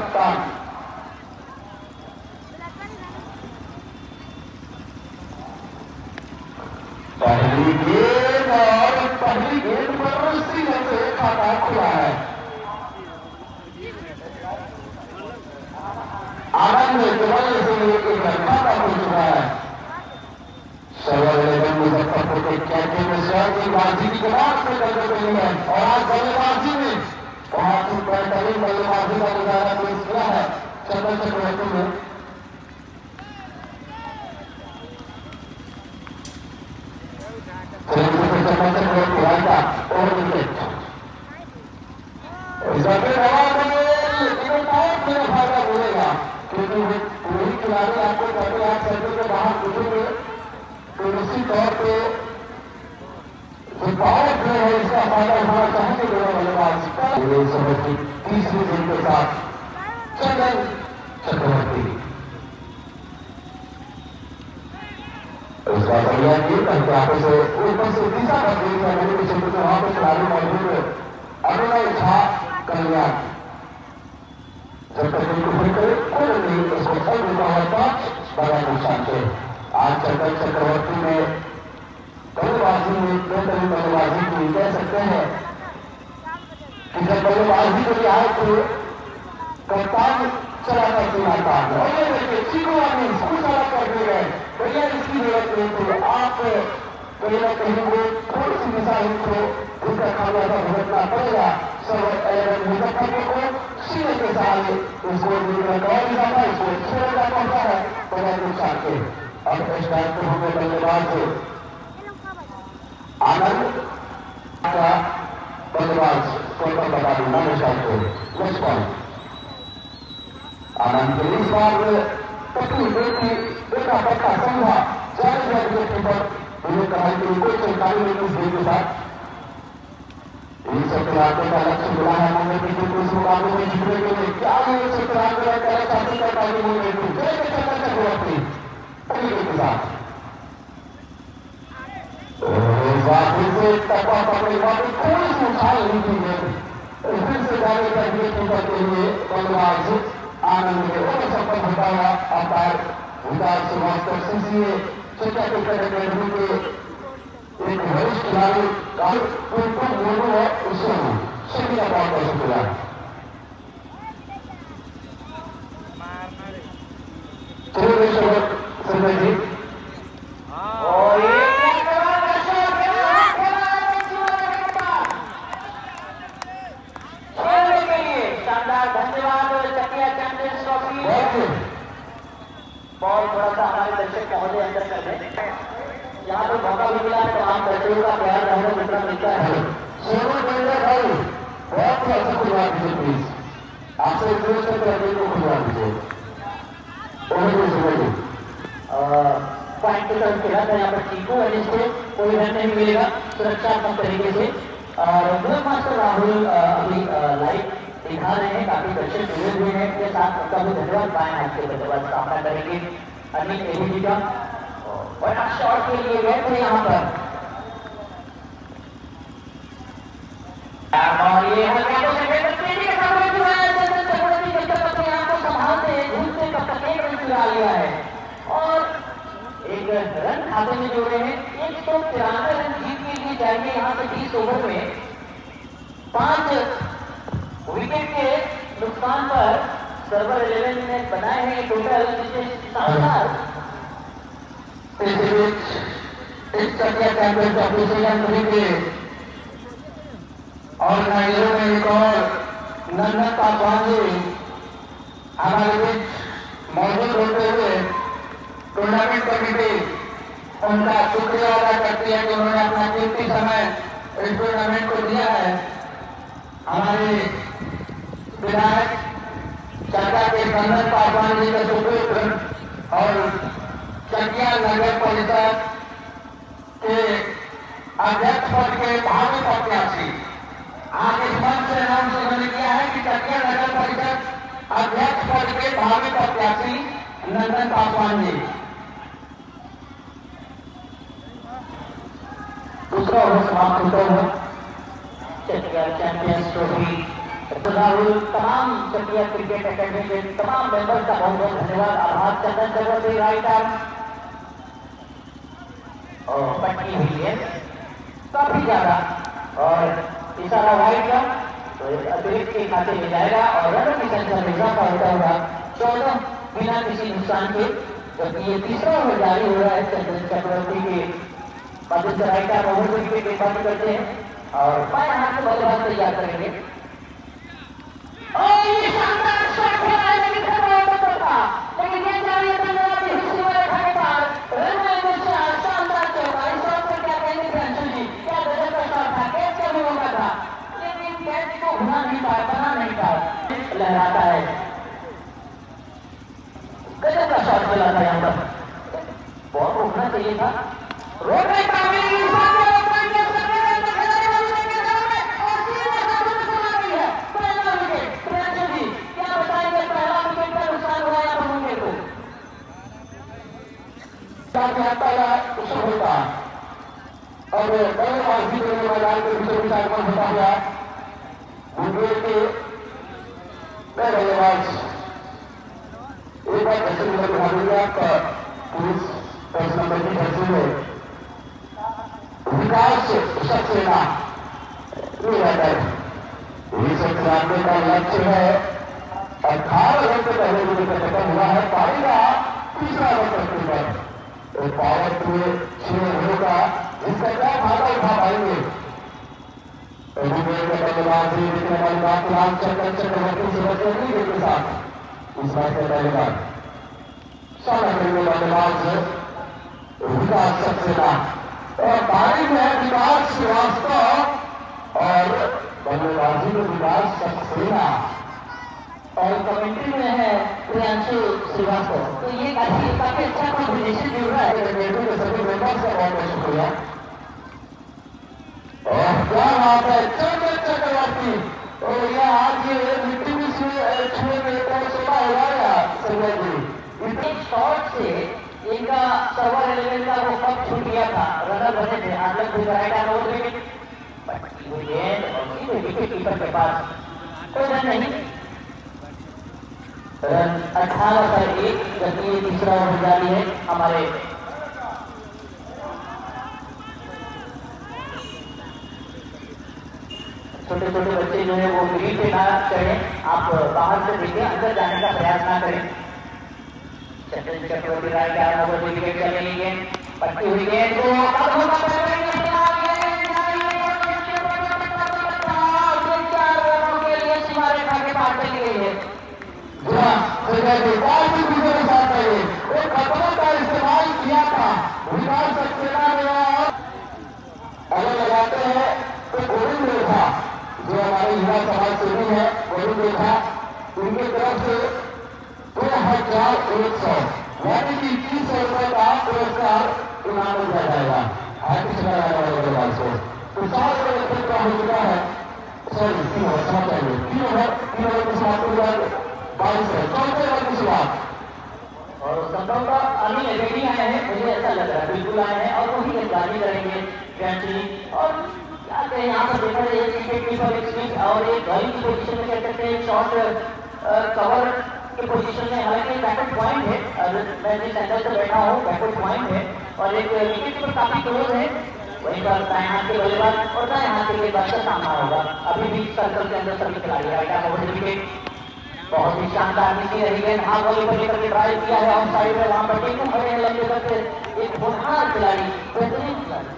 कप्तान। पहली गेंद और पहली गेंद पर श्रीलंका से खाता खुला है। आनंद केवल से एक खाता खुल चुका है। मुजफ्फरपुर के कैंटे में स्वयं की बाजी की कमाल से करते रही है और आज बल्लेबाजी में बहुत ही बेहतरीन बल्लेबाजी का नजारा पेश किया है चंदन चक्रवर्ती ने। चंदन चक्रवर्ती भाई का ओवर विकेट फायदा मिलेगा क्योंकि वही खिलाड़ी आपको कहते हैं सर्कल के बाहर कूदेंगे तो निश्चित तौर पे जो पावर प्ले है इसका फायदा उठाना चाहेंगे दोनों बल्लेबाज। समय की तीसरी गेंद के साथ चंदन चक्रवर्ती इसका बढ़िया गेंद यहाँ से ऊपर से तीसरा कर दिया के क्षेत्र से वहां पर खिलाड़ी मौजूद अभिनय झा कल्याण जब तक इनको फिर करे कोई नहीं उसको फल देता है 5 बड़ा नुकसान से। आज चंदन चक्रवर्ती ने बल्लेबाजी में बेहतरीन बल्लेबाजी की कह सकते हैं कि जब बल्लेबाजी को लिया है तो कप्तान चला कर दिया था और ये देखिए चिकुआ ने इसको चला कर दिए गए भैया इसकी जरूरत नहीं थी। आप कहीं ना कहीं वो थोड़ी सी दिशा इनको उसका खामियाजा भुगतना पड़ेगा। सब मुजफ्फरपुर को सीने के साथ उसको और जाता है इसको छेड़ा पड़ता है बड़ा नुकसान के। अब इस टाइम पर हमें बल्लेबाज आनंद का बल्लेबाज स्कोर पर बता दूंगा निशान को नेक्स्ट पॉइंट आनंद के इस बार तकलीफ बेटी बेटा पक्का समझा चार विकेट पर उन्हें कहा कि उनको 44 रन के साथ इन सब खिलाड़ियों का लक्ष्य मिला है। हमें पिछले कुछ मुकाबलों में जीतने के लिए क्या ये सब खिलाड़ी करना चाहते हैं ताकि वो चक्रवर्ती के साथ से टप्पा पकड़ी बाकी कोई उछाल नहीं की गई फिर से जाने का के लिए बल्लेबाज आनंद के और सफल हटाया अंपायर विकास श्रीवास्तव सीसीए शिक्षा क्रिकेट अकेडमी के एक वरिष्ठ खिलाड़ी बोलो है उससे सभी का बहुत बहुत शुक्रिया। संजय जी और शानदार धन्यवाद चकिया चैंपियंस ट्रॉफी। बॉल थोड़ा सा हमारे दर्शक महोदय अंदर कर दें यहाँ पर मौका भी मिला है तमाम दर्शकों का प्यार रहने जितना मिलता है। सोनू बेंदर भाई बहुत ही अच्छा खुलवा दीजिए प्लीज आपसे रिक्वेस्ट करके को खुलवा दीजिए। पॉइंट की तरफ खेला था यहाँ पर चीकू और इससे कोई रन नहीं मिलेगा सुरक्षात्मक तरीके से। और ब्लॉक मास्टर राहुल अभी लाइव दिखा रहे हैं काफी दर्शक जुड़े हुए हैं के साथ उनका भी धन्यवाद पाए आपके धन्यवाद सामना करेंगे अनिल एबी का और शॉट के लिए गए थे यहाँ पर और ये संभालते घूमते कब तक एक रन चुरा लिया है और एक रन खाते में जोड़े हैं। 193 रन जीत के लिए जाएंगे यहाँ से 20 ओवर में 5 विकेट के नुकसान पर सर्वर 11 ने बनाए हैं टोटल शानदार। इस चकिया चैंपियंस ऑफिशियल के ऑर्गेनाइजरों में एक और नन्नत पासवान जी हमारे बीच मौजूद होते हुए टूर्नामेंट कमेटी उनका शुक्रिया अदा करती है कि उन्होंने अपना कीमती समय इस टूर्नामेंट को दिया है। हमारे विधायक चर्चा के चंदन पासवान जी का सुपुत्र और चकिया नगर परिषद के अध्यक्ष पद के भावी प्रत्याशी आज इस मंच से नाम से उन्होंने किया है कि चकिया नगर परिषद अध्यक्ष पद के भावी प्रत्याशी नंदन पासवान जी। दूसरा ओवर समाप्त होता है चकिया चैंपियंस ट्रॉफी राहुल, तमाम चकिया क्रिकेट अकेडमी के तमाम मेंबर्स का बहुत बहुत धन्यवाद, आभार। चंदन चक्रवर्ती राइट आर्म और पटनी हुई है काफी ज्यादा, और इशारा वाइड का तो अतिरिक्त के खाते में जाएगा और रनों की संख्या में इजाफा होता हुआ 14 बिना किसी नुकसान के, जबकि ये तीसरा ओवर जारी हो रहा है चंदन चक्रवर्ती के माध्यम से। राइट आर्म ओवर विकेट गेंदबाजी करते हैं और बाएं हाथ से बल्लेबाज तैयार करेंगे। और ये शानदार शॉट खेला है, लेकिन खतरा होता था, लेकिन ये जारी है पंजाब की हिस्से में रखा के पास रन में शानदार चौका। इस शॉट पर क्या कहेंगे प्रियांशु जी, क्या गजब का शॉट था, कैच क्या होगा था, लेकिन कैच को होना नहीं पाया, बना नहीं पाया, लहराता है। गजब का शॉट खेला था यहाँ पर, बहुत रोकना चाहिए था, रोक नहीं पाएंगे। होता और बल्लेबाजी के मैदान के बीचों बीच आगमन होता हुआ मुंगेर के बल्लेबाज एक बार दक्षिण में बिठा दिया पुलिस दस नंबर की धरती में विकास सक्सेना सक्सेना का लक्ष्य है। 18 घंटे पहले जो खत्म हुआ है पारी का तीसरा वक्त पावर पूरे 6 ओवरों का, जिसका क्या फायदा उठा पाएंगे। बल्लेबाजी देखने वाली बात फिलहाल चंदन चक्रवर्ती से बचने के साथ इस मैच में पहली बार सामना करेंगे बल्लेबाज विकास सक्सेना और पारी में विकास श्रीवास्तव और बल्लेबाजी में विकास सक्सेना और कमेंट्री में है प्रियांशु श्रीवास्तव। तो ये काफी अच्छा कॉम्बिनेशन मिल रहा है सभी मेंबर्स का बहुत बहुत शुक्रिया। और क्या बात है चंदन चक्रवर्ती, और यह आज मिट्टी भी छुए में सोना हो रहा है संजय जी। इस शॉट से इनका सर्वर एलिमेंट का वो कप छूट गया था, रनर बने थे, आज तक राइट आर्म ओवर विकेट और सीधे विकेट कीपर के पास कोई रन नहीं। रन 18 पर 1, जबकि ये तीसरा ओवर जारी है। हमारे छोटे छोटे बच्चे जो है वो ग्रीन पे ना चढ़े, आप बाहर से देखिए, अंदर जाने का प्रयास ना करें। चंदन चक्रवर्ती राइट आर्म ओवर विकेट चलेंगे, पट्टी हुई गेंद को सीमा रेखा के पार चली गई है। एक खतरों का इस्तेमाल किया था विकास सक्सेना ने, अगर लगाते हैं तो गोविंद रेखा जो हमारे युवा समाज सेवी है, गोविंद रेखा उनकी तरफ से 2100 यानी कि 2100 रुपए का पुरस्कार इनाम दिया जाएगा। बल्लेबाज को तो 7 ओवर का हो चुका है, सॉरी 3 ओवर क्षमा चाहिए, 3 ओवर की समाप्ति 22 है, 4 ओवर की शुरुआत। और संभवतः अनिल रेड्डी आए हैं, मुझे ऐसा लग रहा है, बिल्कुल आए हैं और वही गेंदबाजी करेंगे प्रियांशु। और क्या कहें, यहाँ पर देखा जाए विकेट कीपर एक स्विच और एक घड़ी की पोजीशन में कह सकते हैं, शॉर्ट कवर के पोजीशन में, हालांकि बैकवर्ड पॉइंट है, मैं जिस एंगल से बैठा हूँ बैकवर्ड पॉइंट है और एक विकेट कीपर काफी क्लोज है, वहीं पर दाएं हाथ के बल्लेबाज और दाएं हाथ के गेंदबाज का सामना होगा। अभी भी सर्कल के अंदर सभी खिलाड़ी राइट आर्म ओवर विकेट, बहुत ही शानदार नीचे रही है, हाथ वाले पर लेकर के ड्राइव किया है, ऑन साइड में वहां पर टेकू खड़े हैं लंबे करके, एक होनहार खिलाड़ी, बेहतरीन खिलाड़ी।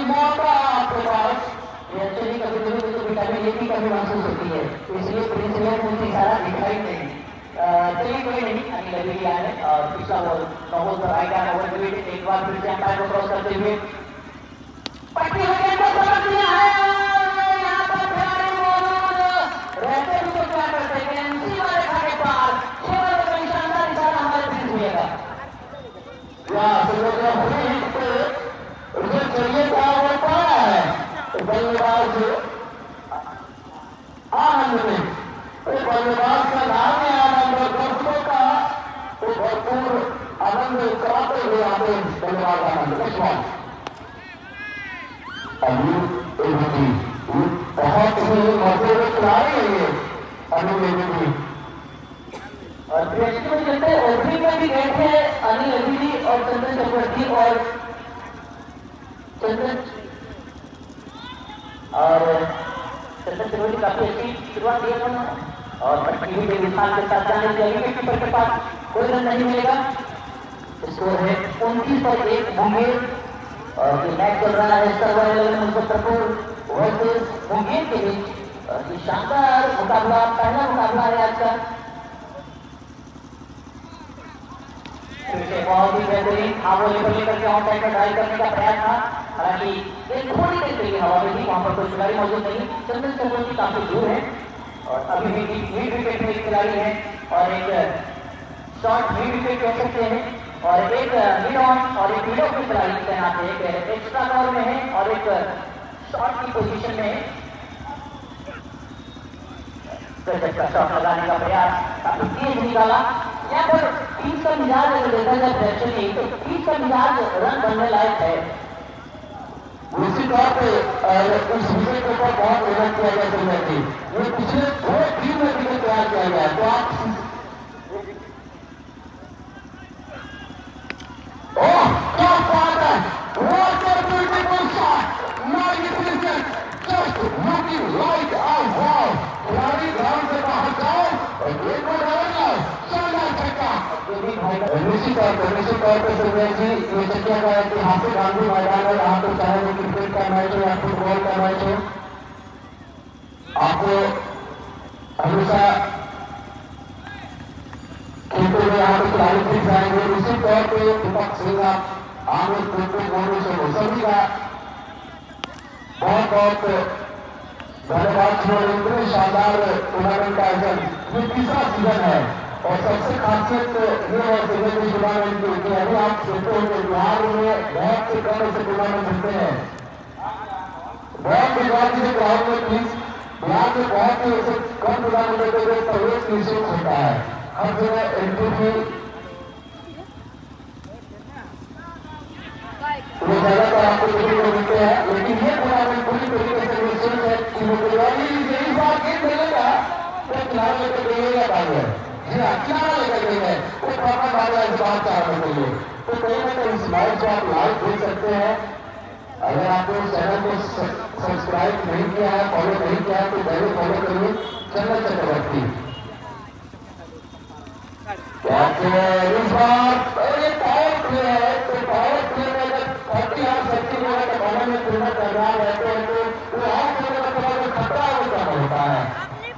मौका आपके पास एक्चुअली कभी कभी तो विटामिन ए की कमी महसूस होती है, इसलिए प्रिंसिपल मुझे सारा दिखाई नहीं। चलिए कोई नहीं, अनिल रेड्डी आए हैं और पिछला बॉल नॉबल पर राइट आर्म ओवर विकेट, एक बार फिर से अंपायर को क्रॉस करते हुए पट्टी हो गया, समझ दिया है यहाँ पर खिलाड़ी रहते हुए तो क्या करते हैं, सीमा रेखा के पार 6 ओवर का शानदार इशारा हमारे प्रिंस हुएगा। चलिए क्या ओवर पड़ा है बल्लेबाज आनंद में, बल्लेबाज का नाम है आनंद और दर्शकों का भरपूर आनंद कराते हुए आते हैं बल्लेबाज आनंद। लक्ष्मण अभी बहुत ही मौके में खिलाड़ी है ये अनिल और पीएचडी में चलते हैं ओपनिंग में भी गए थे अनिल अभिजी और चंदन चक्रवर्ती और चंदन चक्रवर्ती काफी अच्छी शुरुआत की है और पट्टी हुई विशाल के साथ जाने चाहिए कीपर के पास कोई रन नहीं मिलेगा। स्कोर है 29-1 मुंगेर और ये मैच चल रहा है सर्वर 11 मुजफ्फरपुर वर्सेस मुंगेर के बीच। ये शानदार मुकाबला, पहला मुकाबला है आज का। बहुत ही बेहतरीन हवा लेकर लेकर के ऑन साइड में ड्राइव करने का प्रयास था, हालांकि एक थोड़ी देर के लिए हवा में थी, वहां पर कोई खिलाड़ी मौजूद नहीं। चंदन चक्रवर्ती काफी दूर है और अभी भी मिड विकेट में एक खिलाड़ी है और एक शॉर्ट मिड विकेट कह सकते हैं और एक मिड ऑन और एक मिड ऑफ के खिलाड़ी तैनात है। एक एक्स्ट्रा कवर में है और एक शॉर्ट की पोजीशन में है। गजब का शॉट लगाने का प्रयास, काफी तेज निकाला। यहाँ पर टीम का मिजाज अगर देखा जाए दर्शनीय तो टीम का मिजाज रन बनने लायक है। उसी तौर पे इस विषय के ऊपर बहुत मेहनत किया गया चल रही थी। ये पिछले 2 टीम में विकेट तैयार किया गया तो आप क्या बात है, what a beautiful shot, magnificent, just looking like a wow। खिलाड़ी ग्राउंड से बाहर जाओ और एक को डाल जाओ, शानदार छक्का। निश्चित तौर पर संजय जी ये चक्किया का ऐतिहासिक गांधी मैदान है, यहाँ पर चाहे वो क्रिकेट का मैच हो या फुटबॉल का मैच हो, आपको हमेशा खेलते हुए यहाँ पे खिलाड़ी दिख जाएंगे। निश्चित तौर पर दीपक सिंह, आमिर कुंटू, गोलू से सभी का बहुत बहुत धन्यवाद जिन्होंने इतने शानदार टूर्नामेंट का आयोजन, ये तीसरा सीजन है और सबसे खासियत ये है सेकेंडरी टूर्नामेंट की। अभी आप देखते हैं कि बिहार में बहुत से कम ऐसे टूर्नामेंट होते हैं। बहुत गुजराती से क्राउड में प्लीज, बिहार में बहुत ही ऐसे कम टूर्नामेंट होते हैं प्रवेश निःशुल्क होता है, हर जगह एंट्री फी वो ज्यादातर आपको देखने को मिलते हैं, लेकिन ये टूर्नामेंट पूरी तरीके से निःशुल्क है। यही बात गेम मिलेगा तो खिलाड़ी लेकर देंगे पाएंगे, जी हाँ किनारा लेकर देंगे वो प्रॉपर बात ऐसे बाहर चाहने के लिए। तो कहीं ना कहीं इस मैच को आप लाइव देख सकते हैं। अगर आपने उस चैनल को सब्सक्राइब नहीं किया है, फॉलो नहीं किया है तो पहले फॉलो करिए चंदन चक्रवर्ती। इस बार पावर प्ले है तो पावर प्ले में अगर 30 और 70 में बॉलर में तुलना कर रहा रहते हैं तो वो आउट होने का थोड़ा खतरा वो कम होता है।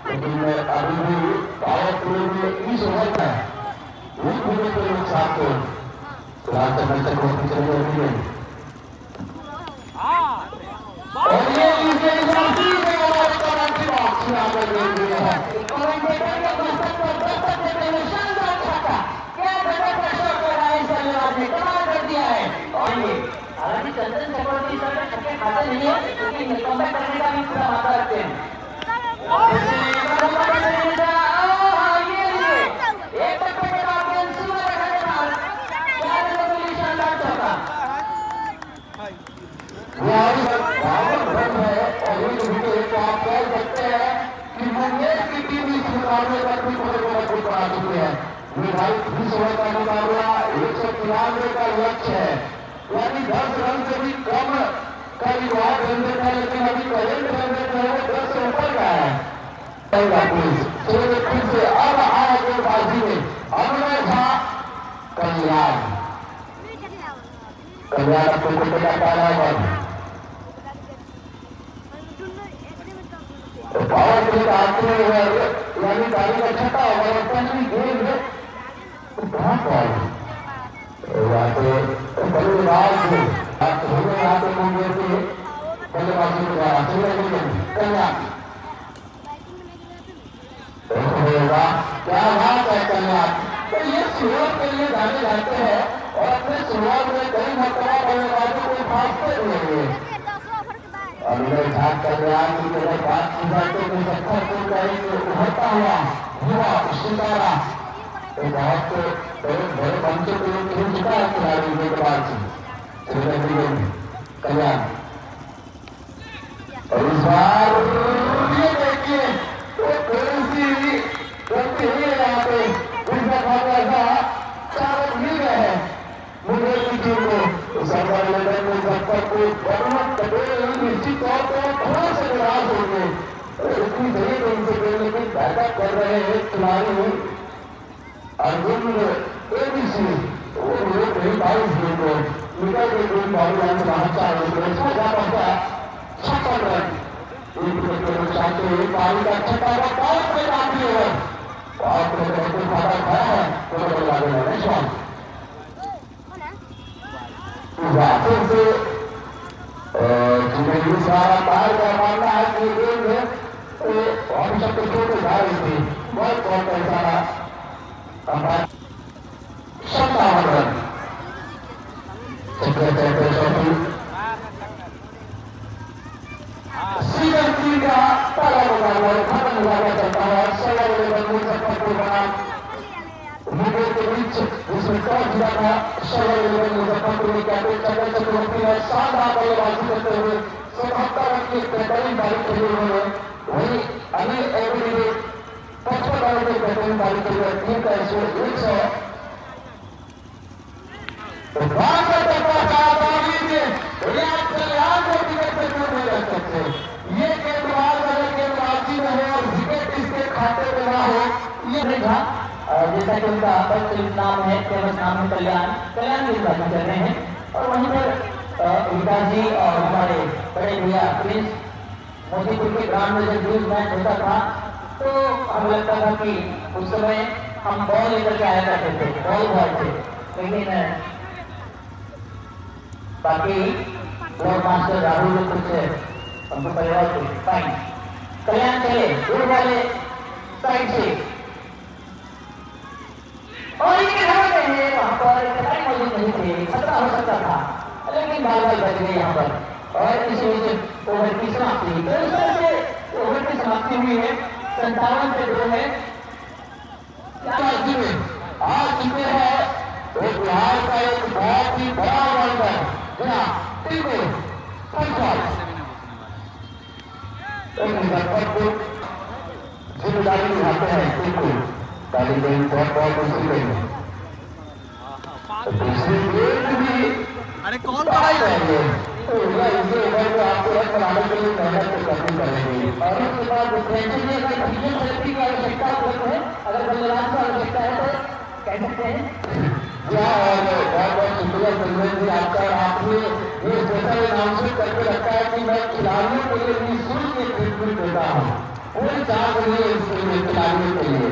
लेकिन अभी भी पावर प्ले में 20 ओवर में 1 विकेट के नुकसान को फिलहाल चंदन चक्रवर्ती चले गए और ये हालांकि चंदन चक्रवर्ती सर छक्के खाते नहीं है क्योंकि कमबैक करने का भी पूरा मात्रा रखते हैं। एक टप्पे के बाद सीमा रेखा के पास शानदार चौका। आप कह सकते हैं कि मुंगेर की टीम इस मुकाबले पर भी मजबूत बना चुकी है। निर्धारित 20 ओवर का मुकाबला 193 का लक्ष्य है, यानी 10 रन से भी कम का रिकॉर्ड बनने का, लेकिन अभी करेंट रन जो है वो 10 से ऊपर का है। फिर से अब आया गेंदबाजी में अमर झा कल्याण आपको को पता है पावर प्ले का आखिरी ओवर यानी तारीख का छठा ओवर और पहली गेंद है बहुत बॉल यहाँ पे बल्लेबाज यहाँ पे मुंगेर के बल्लेबाजी के द्वारा कल्याण क्या बात है कल्याण। तो ये शुरुआत के लिए जाने जाते हैं और अपने शुरुआत में कई मरतबा बल्लेबाजों को फासले हुए और इधर झाक कल्याण की तरह बात की जाए तो कुछ अच्छा फूल का एक उभरता हुआ युवा सितारा बहुत बड़े मंचों के लिए खेल चुका है खिलाड़ी गेंदबाज कल्याण और इस बार तो बहुमत कटेल निश्चित तौर पर थोड़ा से निराश होंगे। इतनी सही तो उनसे खेलने की बैकअप कर रहे हैं खिलाड़ी अर्जुन एबीसी, वो लोग नहीं 22 दिन को निकल के कोई बॉडी लाइन से बाहर 4 रन अच्छा जा पहुंचा 56 रन। एक विकेट के नुकसान से एक पारी का छठा का बहुत में काफी ओवर और तो फायदा खाया है तो बदल लागे मैंने शॉट फिर से जिंदगी सारा बाहर का मानना है कि गेम है हम सब तो छोटे जा रही थी बहुत पैसा रहा सत्तावन रन सीजन 3 का पहला मुकाबला खत्म मुकाबला चलता है 16 लेवल मुजफ्फरपुर बना विकेट के बीच जिसमें टॉस जीता था 16 लेवल मुजफ्फरपुर में कैप्टन चंद्र चक्रवर्ती ने शानदार बल्लेबाजी करते हुए 77 रन की बेहतरीन पारी खेली उन्होंने। वहीं अनिल एवरी ने 55 रन की बेहतरीन पारी खेली और टीम का स्कोर 100 ये गेंदबाज अगर गेंदबाजी में हो और विकेट इसके खाते में ना हो ये नहीं था। जैसा कि उनका नाम है फेमस नाम है कल्याण की बात कर रहे हैं और वहीं पर विकास जी और हमारे बड़े भैया प्रिंस मोदीपुर के ग्राउंड में जब न्यूज मैच होता था तो हमें लगता था कि उस समय हम बॉल लेकर के आया करते थे बॉल बॉल थे लेकिन बाकी ब्लॉक मास्टर राहुल कुछ उनको परिवार थे फाइन कल्याण चले दूर वाले साइड से और ये वहां पर कटाई मौजूद नहीं थे खतरा हो सकता था लेकिन बाल बाल बच गए यहाँ पर और इस वजह से ओवर की समाप्ति हुई तो इस तरह से ओवर की समाप्ति हुई है 57 पे 2 है आज चुके हैं एक बिहार का एक बहुत ही बड़ा वर्ल्ड मुजफ्फरपुर जिम्मेदारी निभाते हैं बिल्कुल ताली गेंद बहुत दूसरी गेंद दूसरी गेंद भी अरे कौन पड़ा है तो इसे ओवर में आपको रन बनाने के लिए मेहनत तो करनी पड़ेगी और उसके बाद डिफरेंशियल में अगर फिजिकल थेरेपी की आवश्यकता उपलब्ध है अगर बल्लेबाज की आवश्यकता है तो कह सकते हैं क्या और बहुत शुक्रिया संजय जी आपका। आपने ये स्पेशल अनाउंसमेंट करके रखा है कि मैं खिलाड़ियों के लिए निःशुल्क ट्रीटमेंट देता हूँ कोई चार्ज नहीं है इसके लिए खिलाड़ियों के लिए।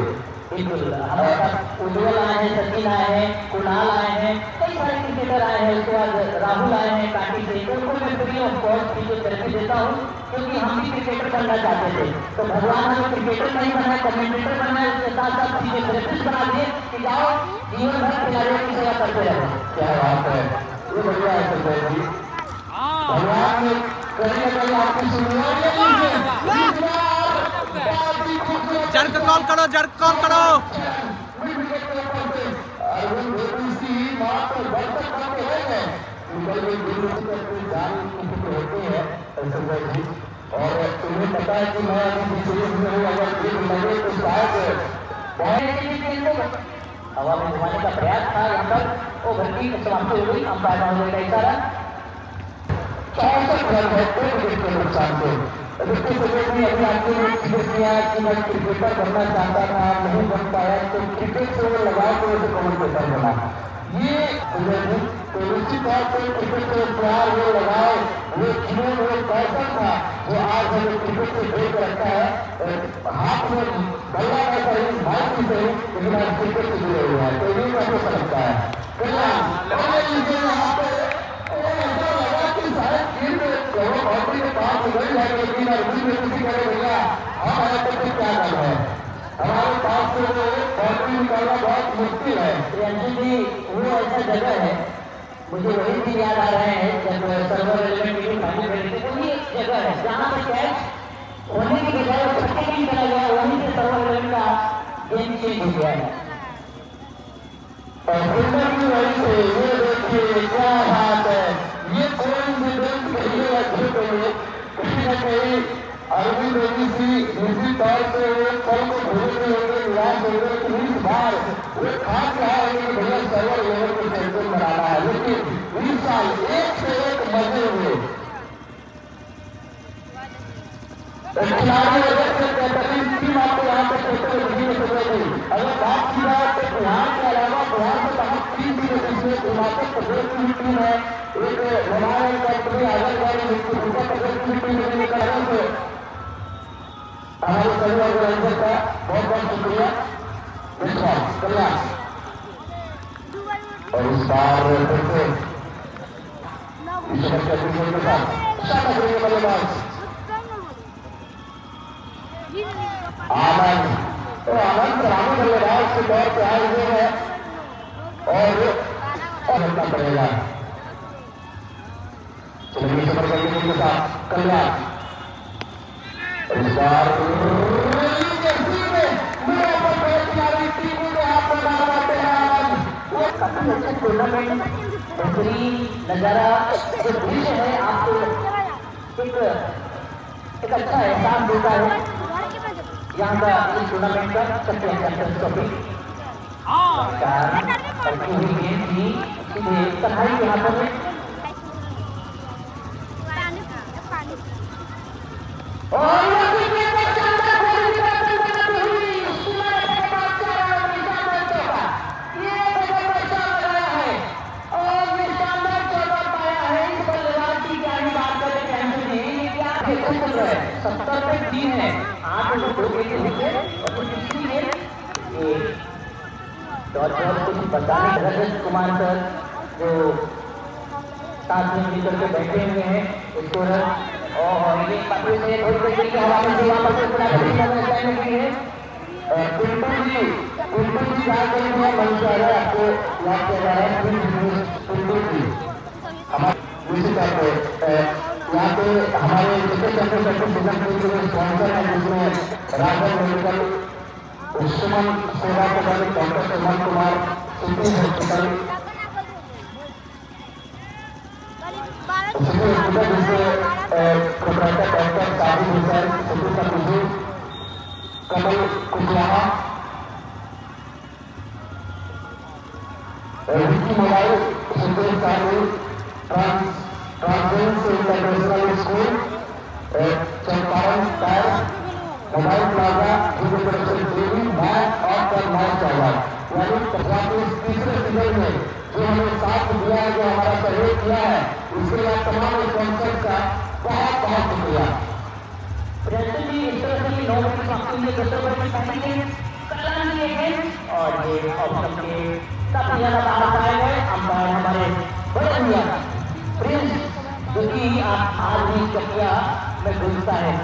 बिल्कुल हमारे पास उज्ज्वल आए हैं सचिन आए हैं कुणाल आए हैं कई सारे क्रिकेटर आए हैं उसके बाद राहुल आए हैं काटी से उनको मैं फ्री ऑफ कॉस्ट फिजियोथेरेपी देता हूँ क्योंकि हम भी क्रिकेटर बनना चाहते थे तो भगवान हमें क्रिकेटर नहीं बनना कमेंटेटर बनना है उसके साथ साथ फिजियोथेरेपिस्ट बना दिए कि जाओ जीवन भर खिलाड़ियों की सेवा करते रहो। क्या बात है ये बढ़िया है संजय जी भगवान ने कहीं ना कहीं आपकी सुनिए जर्क कॉल करो जर्क कॉल करो और तुम्हें पता है कि मैं अभी सीरीज में हूँ अगर गेम लगे तो शायद हवा में घुमाने का प्रयास था यहाँ पर वो भर्ती समाप्ति हो गई अंपायर हो गया इशारा 64 रन है 2 विकेट के नुकसान से। देखिए सुबह भी अभी आपने जिक्र किया कि मैं क्रिकेटर बनना चाहता था नहीं बन पाया तो क्रिकेट से वो लगा तो उसे कमेंटेटर बना ये तो निश्चित तौर पर क्रिकेट से प्यार वो लगाए वो जुनून वो पैशन था जो आज हमें क्रिकेट से देख रखा है हाथ में बल्ला का सही भाई की सही लेकिन आज क्रिकेट से जुड़े हुए हैं तो ये कैसे समझता है यहाँ पे बाउंड्री के पास हो गई है लेकिन अरबी में किसी करे भैया हम आए तो फिर क्या कर रहे हैं हमारे पास से वो बाउंड्री निकालना बहुत मुश्किल है। प्रियंशु जी वो ऐसा जगह है मुझे वही भी याद आ रहे हैं जब सर्वर एलिमेंट मीटिंग फाइनल खेलते थे वही एक जगह है जहाँ पर कैच होने की बजाय छक्के गेंद चला गया वहीं से सर्वर एलिमेंट का गेम चेंज हो गया है और फील्डर की वजह से ये देखिए क्या बात है ये कोइंसिडेंस कहिए या झूठ कहिए कहीं न कहीं अरविंद ओबीसी निश्चित तौर से वो कल को भूल नहीं होंगे निराश होंगे कि इस बार वो खास रहा है कि भैया सर्वर लेवल को चैंपियन बनाना है लेकिन इस साल एक से एक मजे हुए खिलाड़ी वजह से बेहतरीन टीम आपको यहाँ पे खेलते हुए देखने को मिलेगी। अगर बात की जाए तो बिहार के अलावा बिहार से बाहर 3 टीमें जिसमें हिमाचल प्रदेश की टीम है, एक हिमालय कंपनी आगरगाड़ी उत्तर प्रदेश की टीम निकल से हमारे सभी ऑर्गेनाइजर का बहुत बहुत शुक्रिया। विश्वास कल्याण और इस बार फिर से ईश्वर के अभिषेक के साथ शानदार करेंगे बल्लेबाज आनंद। तो आनंद सलामी बल्लेबाज के तौर पर आए हुए हैं और रखना पड़ेगा। चलिए ईश्वर के अभिषेक के साथ कल्याण और इस बार काफी अच्छा टूर्नामेंट बेहतरीन नजारा जो दृश्य है आपको एक अच्छा एहसास देता है यहाँ का इस टूर्नामेंट का सबसे चैंपियंस ट्रॉफी गेम थी सीधे कढ़ाई के हाथों में सत्तर पे 3 है 8 और 2 के नीचे और तीसरी है कुछ बताने रजत कुमार सर जो साथ में मिलकर के बैठे हुए हैं स्कोरर और ये पत्र से थोड़ी देर के हवाले से वापस से पूरा करने की है। पिंटू जी क्या करेंगे मंच आ रहा है आपको याद किया जा रहा है पिंटू जी हमारे यहाँ पे हमारे स्पॉन्सर है जिसमें राजन मेडिकल उस्मान सेवा प्रदान doctor Suman Kumar city hospital proprietor doctor Sahib Hussain city का बिजू कमल कुशवाहा विक्की मोबाइल सुखदेव साहू ट्रांसजेंस international school Champaran tyre mobile plaza जिसमें प्रोडक्शन देवी बैंक और करनाल चौहान यानी पंजाब इस तीसरे सीजन में जो हमें साथ दिया है, जो हमारा सहयोग किया है, इसके लिए तमाम स्पॉन्सर का बहुत बहुत शुक्रिया। प्रेसिडेंट जी इस तरह से 9 मिनट आपके लिए दस्तरवर में पहुंचेंगे कल्याण के गेम और ये ऑप्शन के काफी ज्यादा बाहर आए हुए अंपायर हमारे बड़े भैया प्रिंस जो कि आज भी चकिया में घूमता है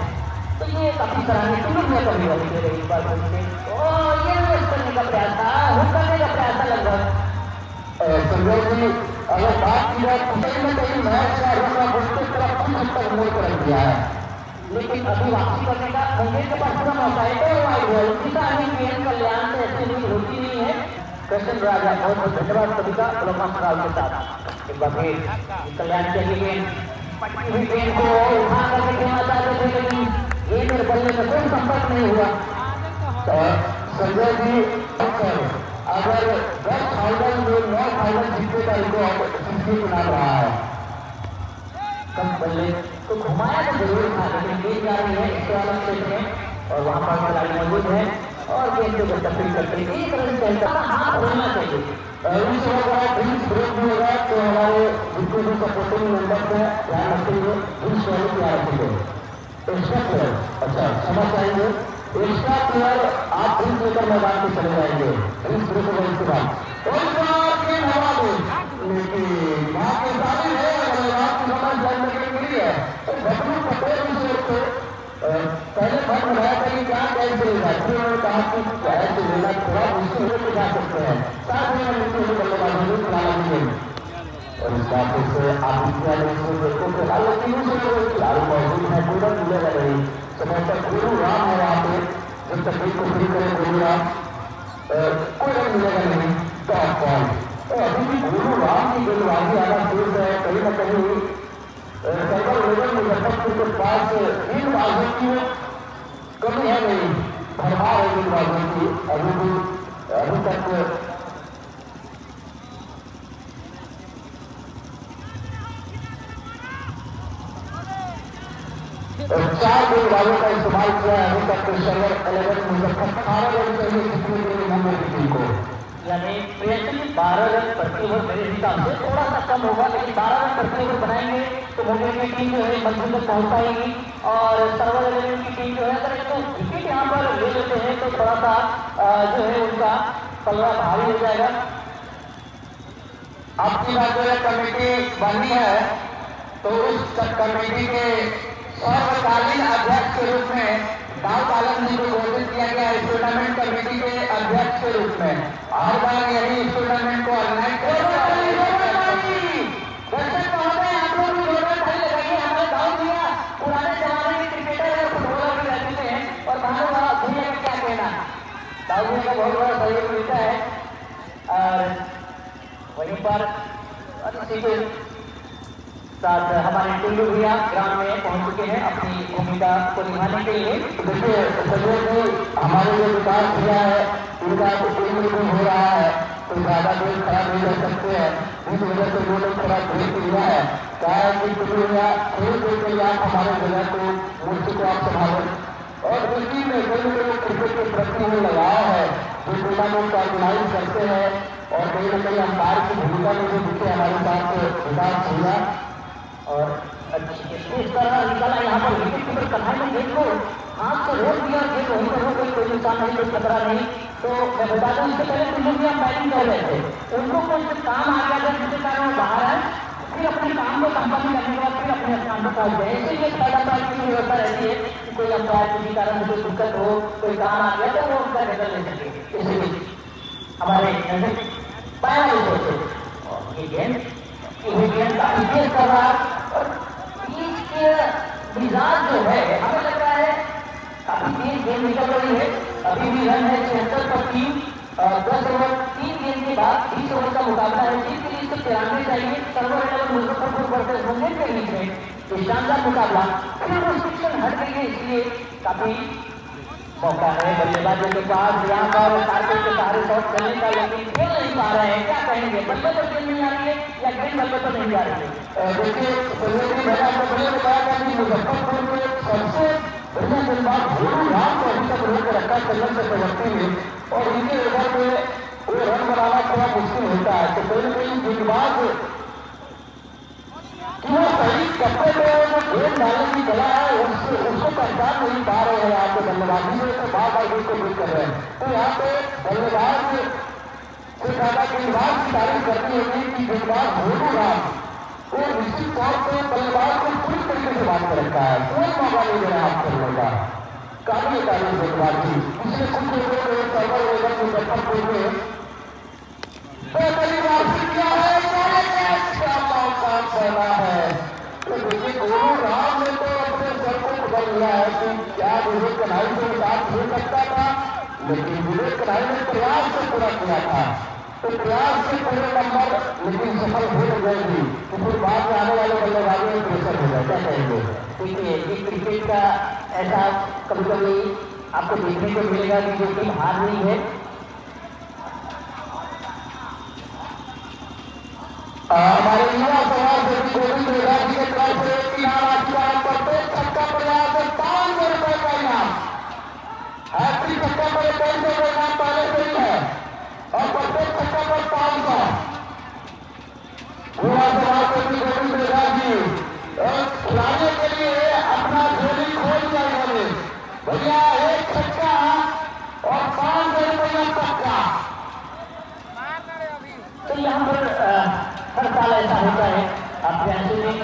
तो ये काफी सराहनीय तुम लोग कभी होती है इस बार घूमते और ये वेस्ट करने का प्रयास था हुक करने का प्रयास था लगभग संजय जी अगर बात की जाए तो कहीं न कहीं मैच का रुख उसके तरफ कुछ हद तक मोड़ कर रख दिया है, लेकिन अभी वापसी करने का मुंबई के पास पूरा मौका है तो वाइड बॉल सीधा गेम कल्याण से ऐसी नींद होती नहीं है। कृष्ण राजा बहुत बहुत धन्यवाद सभी का प्रोग्राम खराब के साथ एक बार फिर कल्याण के लिए पट्टी हुई गेंद को उठा करके खेलना चाहते थे लेकिन ये मेरे बल्ले में कोई संपर्क नहीं हुआ। संजय जी अगर 10 फाइनल में 9 फाइनल जीतने का रिकॉर्ड किसी को नाम रहा है। कम बल्ले तो घुमाया तो जरूर था लेकिन गेंद जा रही है इसके वाला स्टेज में और वहां पर खिलाड़ी मौजूद है और गेंद को तस्वीर करते हैं एक रन चलता हाथ होना चाहिए। इस वक्त ड्रिंक्स ब्रेक भी होगा तो हमारे जितने भी सपोर्टिंग मेंबर्स हैं ध्यान रखेंगे ड्रिंक्स वाले तैयार रखेंगे। एक्स्ट्रा प्लेयर अच्छा समझ जाएंगे एक्स्ट्रा प्लेयर आप ड्रिंक्स लेकर मैदान में चले जाएंगे ड्रिंक्स ब्रेक होगा इसके बाद और हवा दो लेकिन वहाँ के सारी है आपकी समझ जानने के लिए है बबलू पटेल को पहले फंड बनाया था कि क्या कैश देगा फिर उन्होंने कहा कि कैश लेना थोड़ा मुश्किल होकर जा सकते हैं साथ में मुश्किल से बल्लेबाजों को खिलाना भी और इस बात से आप इतना देखो कि हालांकि खिलाड़ी मौजूद है कोई रन मिलेगा नहीं समय तक गुरु राम है वहाँ पे जब तक को फ्री करे गुरु राम कोई रन मिलेगा नहीं टॉप बॉल तो अभी भी गुरु राम की गेंदबाजी आना शेष है कहीं ना कहीं सर्वर लेवल मुजफ्फरपुर के पास गेंदबाजों की कमी है नहीं भरमार है गेंदबाजों की अभी तक 4 गेंदबाजों का इस्तेमाल किया है अभी तक सर्वर 11 मुजफ्फर 18 रन चाहिए जीतने के लिए मुंबई की टीम को। यानी प्रियंशु 12 रन प्रति ओवर मेरे हिसाब से थोड़ा सा कम होगा, लेकिन 12 रन प्रति ओवर बनाएंगे तो मुंबई की टीम जो है मंजिल तक पहुंच पाएगी। और सर्वर 11 की टीम जो है अगर तो विकेट यहाँ पर ले लेते हैं तो थोड़ा सा जो है उनका पल्ला भारी हो जाएगा। अब की बात जो है कमेटी बनी है तो उस कमेटी के सर्वकालीन अध्यक्ष के रूप में दाऊद आलम जी को घोषित किया गया इस टूर्नामेंट कमेटी के अध्यक्ष के रूप में। हर बार यही इस टूर्नामेंट को ऑर्गेनाइज पुराने जमाने के क्रिकेटर और फुटबॉलर भी रह चुके हैं और भानु भैया का क्या कहना, दाऊद भैया का बहुत बड़ा सहयोग मिलता है। और वहीं पर इसी के साथ हमारे टुल्लू भैया ग्राउंड में पहुंच चुके हैं अपनी भूमिका को निभाने के लिए। देखिए संजय जी हमारे जो विकास किया है उनका टीम में हो रहा है तो ज्यादा देर खराब नहीं कर सकते हैं, इस वजह से वो लोग थोड़ा ब्रेक दिया है। क्या है कि टुल्लू भैया खेल खेल के आप हमारे जगह को मूर्ति को आप संभालें और इसी में कई लोग क्रिकेट के प्रति वो लगाव है जो टूर्नामेंट ऑर्गेनाइज करते हैं और कहीं न कहीं अंपायर की भूमिका में जो दिखे हमारे साथ विकास भैया। और इस तरह निकाला यहाँ पर विकेट कीपर कन्हाई में गेंद को हाथ से रोक दिया, गेंद वहीं पर हो गई, कोई नुकसान नहीं, कोई खतरा नहीं। तो मैं बता दूं इससे पहले टुल्लू भैया बैटिंग कर रहे थे, उनको कुछ काम आ गया था जिसके कारण वो बाहर है, फिर अपने काम को संपन्न करने के बाद फिर अपने स्थान पर पहुंच गए। इसलिए पहला अंपायर की व्यवस्था रहती है कि कोई अंपायर किसी कारण से कोई दिक्कत हो, कोई काम आ गया तो वो उसका निकल ले सके। इसलिए हमारे पहला ये गेंद काफी तेज कर रहा है और बीच के मिजाज जो है हमें लग रहा है काफी तेज गेंद निकल रही है। अभी भी रन है 76 पर 3, 10 ओवर 3 गेंद के बाद 20 ओवर का मुकाबला है, जिसके लिए इसको 93 चाहिए। सर्वर 11 मुजफ्फरपुर वर्सेस मुंगेर के बीच में ये शानदार मुकाबला फिर रिस्ट्रिक्शन हट गई है, इसलिए काफी मौका है बल्लेबाजों के पास यहाँ पर कार्पेट के सहारे शॉट खेलने का, लेकिन खेल नहीं पा रहे हैं। क्या कहेंगे, बल्ले पर गेंद नहीं आ रही है या गेंद बल्ले पर नहीं आ रही है? देखिए मैंने आपको पहले बताया था कि मुजफ्फरपुर में सबसे बढ़िया गेंदबाज भोलू राम को अभी तक रोक रखा चलन से प्रवृत्ति में और इनके ओवर में वो रन बनाना थोड़ा मुश्किल होता है। तो कहीं न कहीं गेंदबाज क्यों सही कपड़े में जो गेंद डालने की कला है उसको पहचान नहीं पा रहे हैं। यहाँ पे बल्लेबाजी में तो बार बार गेंद को बीट कर रहे हैं, तो यहाँ पे बल्लेबाज से ज्यादा गेंदबाज की तारीफ करनी होगी कि गेंदबाज भोलू राम वो निश्चित तौर पर बल्लेबाज को पूरी तरीके से बात कर रखा है, कोई मौका नहीं दे रहा आप खेलने का। काबिल तारीफ गेंदबाजी पिछले कुछ लोगों ने सर्वर 11 मुजफ्फरपुर में बेहतरीन वापसी किया है, पहला है। तो देखिए भोलू राम ने तो अपने सर को पकड़ लिया है कि क्या विवेक कन्हाई से साथ हो सकता था, लेकिन विवेक कन्हाई ने प्रयास से पूरा किया था, तो प्रयास से पूरे नंबर लेकिन सफल हो गए तो फिर बाद में आने वाले बल्लेबाजों में प्रेशर हो जाए। क्या कहेंगे? देखिए ये क्रिकेट का ऐसा कभी कभी आपको देखने को मिलेगा कि जो टीम हार रही है हमारे युवा समाज से गोविंद रेड्डी के तरफ से एक इनाम आचुका प्रत्येक छक्का प्रयास 500 रुपए का इनाम, हैट्रिक छक्का पर 200 का इनाम पहले से ही है और प्रत्येक छक्का पर 500। युवा समाज से गोविंद रेड्डी खिलाड़ियों के लिए अपना झोली खोल दिया इन्होंने, भैया एक छक्का और 500 रुपया पक्का। तो यहाँ पर हर साल ऐसा होता है। आप जानते हैं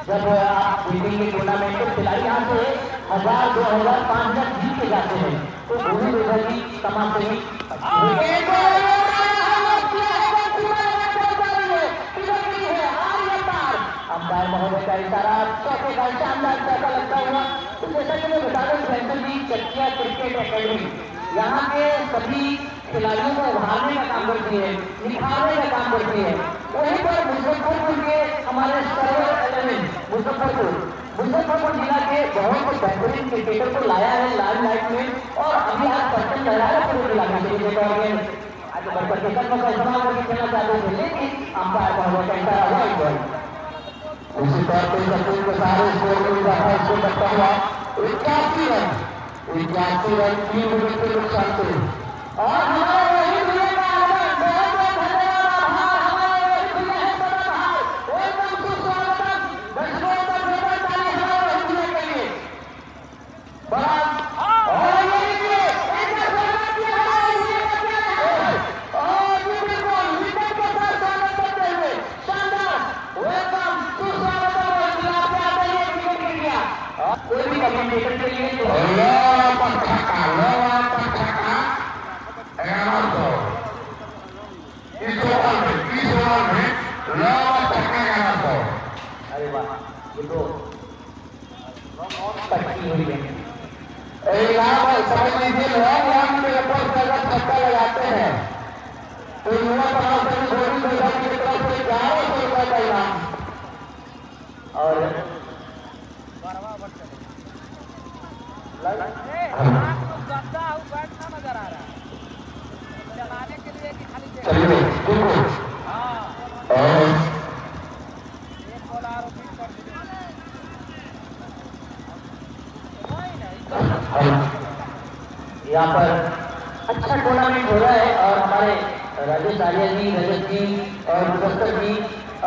जब आप देखेंगे टूर्नामेंट में खिलाड़ी यहाँ से 1000, 2000, 5000 जीत के जाते हैं तो गोविंद रेड्डी समाज से ही अंपायर महोदय का इशारा, चौके का शानदार चौका लगता हुआ। तो जैसा कि मैं बता दूं फैसल जी चकिया क्रिकेट एकेडमी यहाँ के सभी खिलाड़ियों को उभारने का काम करती है, निखारने का काम करती है। वहीं पर मुजफ्फरपुर के हमारे सर्वर 11 मुजफ्फरपुर जिला के बहुत बेहतरीन क्रिकेटर को लाया है लाल लाइट में और अभी आज पर्सन लहरा है पूरे जिला में आगे बढ़कर के कदमों का इस्तेमाल करके खेलना चाहते थे, लेकिन अंपायर महोदय का इशारा हुआ इसी तरह पे सचिन के सारे स्कोर में इजाफा इसको करता हुआ 81 रन 3 विकेट के नुकसान से। और हमारे रोहित भैया का आगमन बहुत बहुत धन्यवाद आभार। हमारे रोहित भैया है सदाबहार, एकदम सुस्वागतम। दर्शकों का जोरदार ताली हमारे रोहित भैया के लिए। बड़ा और ये देखिए इनका स्वागत किया हमारे भैया का क्या है। और ये बिल्कुल विकेट के साथ स्वागत करते हुए शानदार वेलकम सुस्वागतम। और गुलाब से आते हैं विकेट के लिए कोई भी कमेंटेटर के लिए तो अरे वाह, ये तो पट्टी हुई है। समझ लीजिए लॉन्ग के ऊपर से अगर छक्का लगाते हैं तो युवा समाज से घोषित हो जाती है तरफ से 1100 रुपए का इनाम। और नजर आ रहा है चलाने के लिए कि खाली चलिए एक बॉल और बीट कर दीजिए। यहाँ पर अच्छा टूर्नामेंट हो रहा है और हमारे राजेश आर्या जी, रजत जी और मुदस्तर जी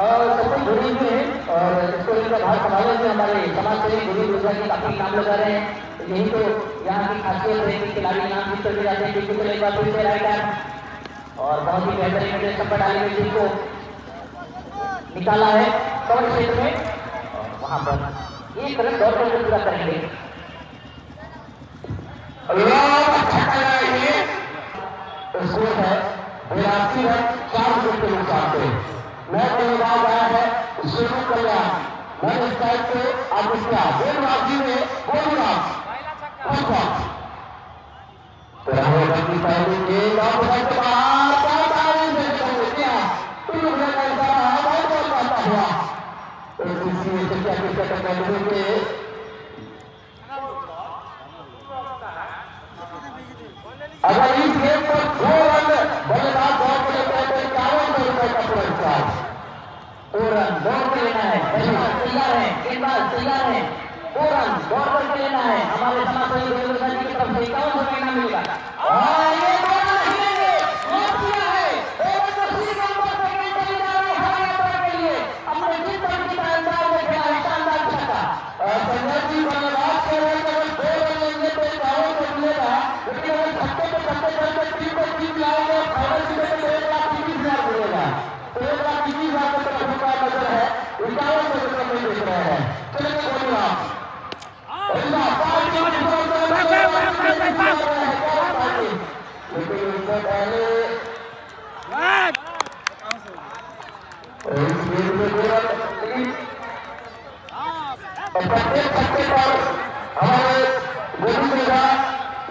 और सब कुछ जुड़े हुए हैं और इसको इनका भाग संभाले हुए हमारे समाज सेवी गुरु दुर्गा जी काफी काम लगा रहे हैं। यही तो यहाँ की खासियत है कि खिलाड़ी नाम जीत करके जाते हैं। बिल्कुल एक बार फिर से राइट हैंड और बहुत ही बेहतरीन संपट डाली हुई जिनको निकाला है कवर क्षेत्र में और वहां पर एक रन दौड़ करके पूरा करेंगे। स्कोर है 82 रन 4 विकेट के नुकसान पे। नया गेंदबाज आया है सोनू कल्याण, नए स्ट्राइक पे आदित्य गेंदबाजी में गोलूराम पहली गेंद और उधर के बाहर बहुत आगे से किया तीन विकेट का इशारा बहुत बहुत पाता हुआ के अगर इस गेम पर 2 रन बल्लेबाज दौड़ के लेते हैं तो 5100 रुपए का पुरस्कार। 2 रन दौड़ के लेना है, बल्लेबाज तैयार है, गेंदबाज तैयार है। 2 रन दौड़ करके लेना है। हमारे समाज सेवी गुरु दुर्गा जी की तरफ से 5100 रुपए इनाम मिलेगा। और ये बॉल नहीं लेंगे, लॉक किया है और दूसरी गेंद पर सेकंड चली जा रही है हमारे यात्रा के लिए। अपने जिस तरह की अंदाज में खेला है शानदार छक्का। संजय जी बल्लेबाज कह रहे हैं कि अगर 2 रन लेंगे तो 5100 मिलेगा, लेकिन अगर छक्के पे छक्के करके टीम को जीत लाएंगे फाइनल जीते तो 1,20,000 मिलेगा। तो 1,20,000 का तरफ का नजर है 5100 रुपए में देख रहे हैं। चलिए गोलूराम लेकिन इससे पहले इस गेम में प्रत्येक छक्के पर हमारे गोलू दुर्गा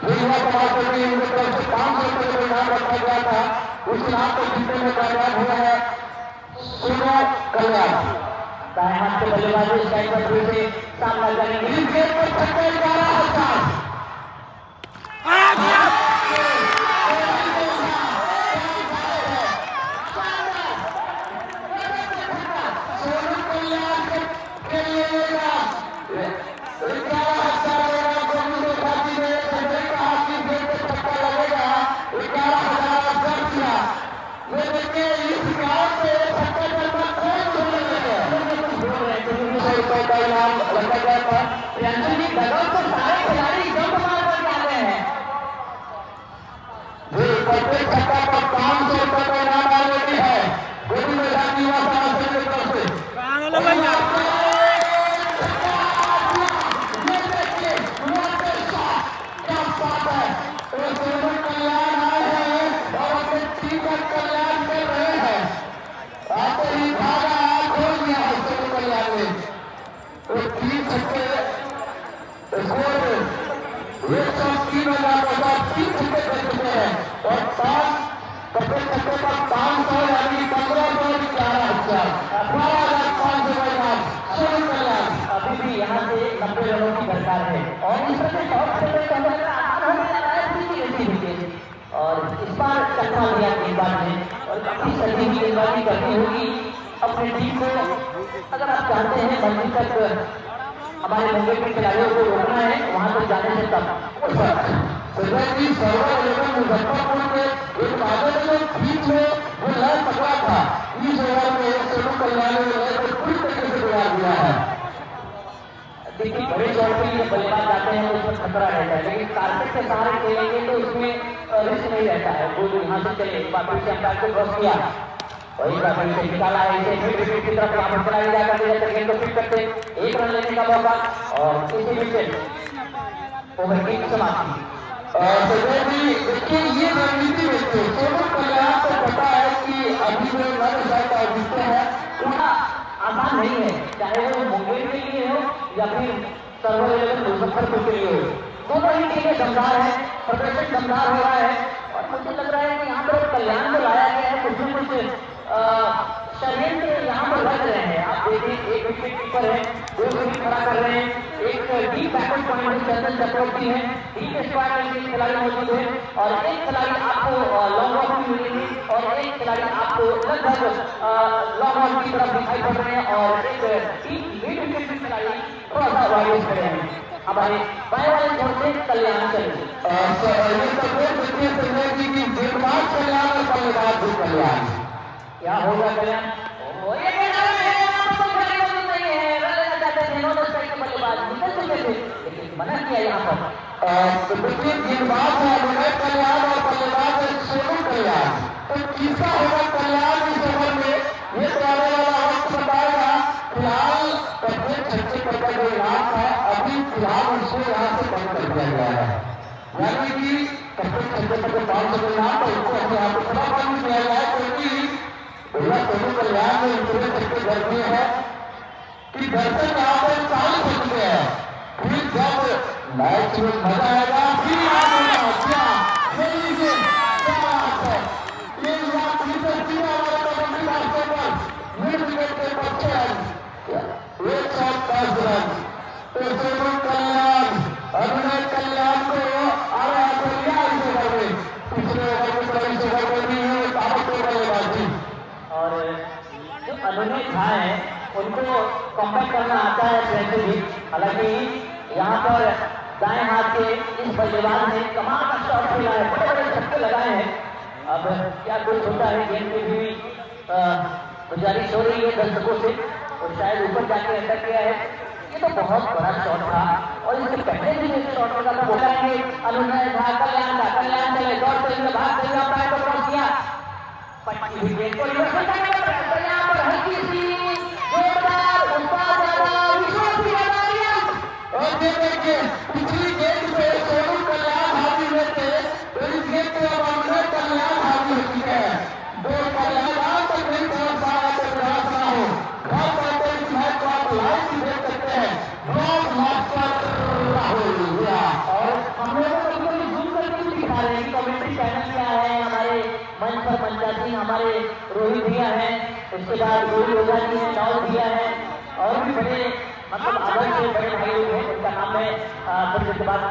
युवा समाज सेवी उनकी तरफ से 500 रुपए का इनाम रखा गया था। उस इनाम को जीतने में कामयाब हुआ है सोनू कल्याण। दाएं हाथ से बल्लेबाजी स्ट्राइक पर फिर से सामना करेंगे। इस गेम पर छक्के 11,000 सोनू कल्याण के लिए 11,000 गोलू दुर्गा जी ने कहा कि गेम पे छक्का लगेगा 11,000 दर्ज किया। ये देखिए इस गांव से छक्का जमा कौन छोड़ने लगे 100 रुपए का इनाम रखा गया था। प्रियंशु जी डगआउट पर सारे खिलाड़ी जंप मार कर आते हैं। जी प्रत्येक छक्का पर 500 रुपए का इनाम ऑलरेडी है गोलू दुर्गा जी युवा समाज सेवी की तरफ से। अभी भी यहाँ से 90 रनों की दरकार है और इस तरह से टॉप से और इस बार चक्का लिया गेंदबाज ने और काफी सही गेंदबाजी करनी होगी। अब अपनी टीम को, अगर आप चाहते हैं मंजिल तक हमारे मुंबई के खिलाड़ियों को रोकना है, वहां तक जाने से तब संजय जी सर्वर 11 मुजफ्फरपुर के एक मामले में बीच में वो लय पकड़ा था, इस ओवर में सोनू कल्याण ने लय को पूरी तरीके से बिगाड़ दिया है। देखिए बड़े चौड़ के लिए बल्लेबाज जाते हैं तो उसमें खतरा रहता है, लेकिन कारपेट के सहारे खेलेंगे तो उसमें रिस्क नहीं रहता है। वो यहाँ से चले वापस से अंपायर को क्रॉस किया, वही राफेल से निकाला है, इसे फिर विकेट की तरफ वापस बनाया जाकर गेंद को फिट करते, एक रन लेने का मौका और इसी विकेट ओवर की समाप्ति। संजय जी देखिए ये रणनीति देखिए, सोनू कल्याण को पता है कि अभी जो रन शायद जीतते हैं उतना आसान नहीं है, चाहे वो मुंगेर के लिए हो या फिर सर्वर 11 मुजफ्फरपुर के लिए हो। दोनों ही टीमें दमदार है, प्रदर्शन दमदार हो रहा है और मुझे लग रहा है कि यहाँ पर कल्याण को लाया गया है, कुछ न कुछ षड्यंत्र यहाँ पर लग रहे हैं। आप देखिए एक विकेट कीपर है, दो विकेट खड़ा कर रहे हैं, एक डीप बैकवर्ड पॉइंट में चंदन चक्रवर्ती है, डीप स्क्वायर में एक खिलाड़ी मौजूद है और एक खिलाड़ी आपको लॉन्ग ऑफ भी मिलेंगे और एक खिलाड़ी आपको लगभग लॉन्ग ऑफ की तरफ दिखाई पड़ रहे हैं और एक डीप मिड विकेट में खिलाड़ी थोड़ा सा वाइड खड़े हैं। हमारे बाएं वाले छोर से कल्याण चलेंगे। संजय जी की गेंदबाज कल्याण और बल्लेबाज भी कल्याण, क्या होगा कल्याण? लेकिन मना किया यहाँ पर। देखिए गेंदबाज है विनय कल्याण और बल्लेबाज है सोनू कल्याण, तो तीसरा होगा कल्याण इस ओवर में, ये तो आने वाला वक्त बताएगा। फिलहाल प्रत्येक छक्के पर का जो इनाम था अभी फिलहाल उसको यहाँ से बंद कर दिया गया है, यानी कि प्रत्येक छक्के पर जो 500 का इनाम था उसको अपने यहाँ पे थोड़ा बंद किया गया है, क्योंकि भैया सोनू कल्याण ने इतने छक्के कर दिए हैं कि दर्शक यहाँ पर 40 हो चुके हैं। फिर जब मैच में मजा आएगा फिर क्या ये लीजिए क्या बात है, ये यात्री से तीन हमारे कबड्डी मास्टर पर मिड विकेट के बच्चे 110 रन, तो सोनू कल्याण अभिनय कल्याण को आया तो लिया इस ओवर में, पिछले ओवर में तो इस ओवर में भी ताबड़तोड़ बल्लेबाजी। और जो अभिनय झा है उनको कॉम्बैट करना आता है वैसे भी, हालांकि यहाँ पर दाएं हाथ के इस बल्लेबाज ने कमाल का शॉट खेला है, बड़े बड़े छक्के लगाए हैं। अब क्या कुछ होता है, गेंद की भी गुजारिश हो रही है दर्शकों से और शायद ऊपर जाके अटक गया है। ये तो बहुत बड़ा शॉट था और इससे पहले भी एक शॉट लगा था, बोला कि अनुनय झा कल्याण चले दौड़ से भाग से अंपायर को क्रॉस किया, पट्टी हुई गेंद को यहाँ पर हल्की सी जोरदार और ये देखिए पिछली गेंद पे सोनू कल्याण हावी हुए थे, तो इस गेंद पे अब अभिनय कल्याण हावी हो चुके हैं। दो कल्याण तक नहीं पहुंच पाया तो प्रयास ना हो, घर बैठे इस मैच को आप लाइव भी देख सकते हैं। ब्रॉड मास्टर राहुल और हम लोग बिल्कुल जूम करके भी दिखा रहे हैं कि कमेंट्री चैनल क्या है, हमारे मंच पर मंचा सिंह, हमारे रोहित भैया हैं, उसके बाद गोली ओझा जी हैं, राहुल भैया हैं और भी बड़े मतलब आदर के बड़े भाई लोग हैं, उनका नाम है फिर से बात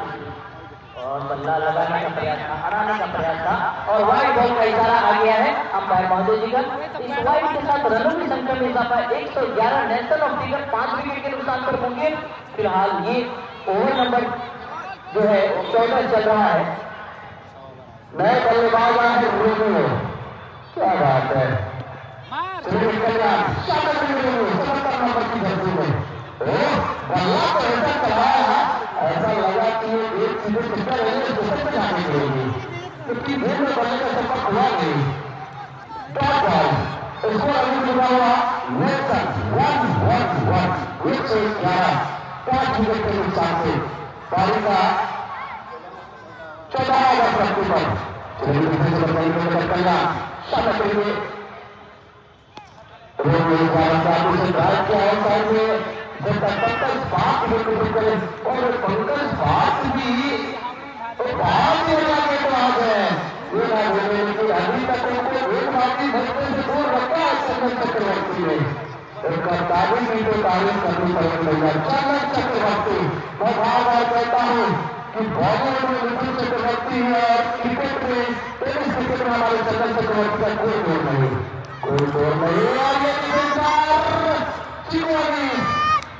और बल्ला लगाने का प्रयास था, हराने का प्रयास था और वाइड बॉल का इशारा आ गया है अंपायर महोदय जी का। इस वाइड के साथ रनों की संख्या में इजाफा 111 नेशनल ऑफ फिगर 5 विकेट के नुकसान पर मुंगेर। फिलहाल ये ओवर नंबर जो है 14 चल रहा है। नए बल्लेबाज आए रोमियो, क्या बात है, सोनू कल्याण 77 नंबर की धरती में बल्ला तो ऐसा चलाया, ऐसा लगा कि ये एक सीधे चक्कर है दूसरे पे जाने के लिए, क्योंकि गेंद में बल्ले का संपर्क हुआ नहीं। डॉट बॉल इसको अभी जुड़ा हुआ नेक्सन 1-1-1 111 5 विकेट के नुकसान से पारी का 14वां प्रति पर कल्याण शामिल करेंगे। रोमियो चालू से ड्राइव किया है साइड में, जब तक पंकज बात करे और पंकज बात भी बहुत ही लगे तो आ गए, ये ना बोले कि अभी तक उनको एक बाकी धरते से दूर रखा है चंदन चक्रवर्ती ने, उनका तारीफ भी तो तारीफ करनी पड़ेगी भैया। चंदन चक्रवर्ती मैं बार बार कहता हूँ कि बॉलीवुड में विपुल चक्रवर्ती है और क्रिकेट में टेनिस क्रिकेट में हमारे चंदन चक्रवर्ती का कोई जोर नहीं और ये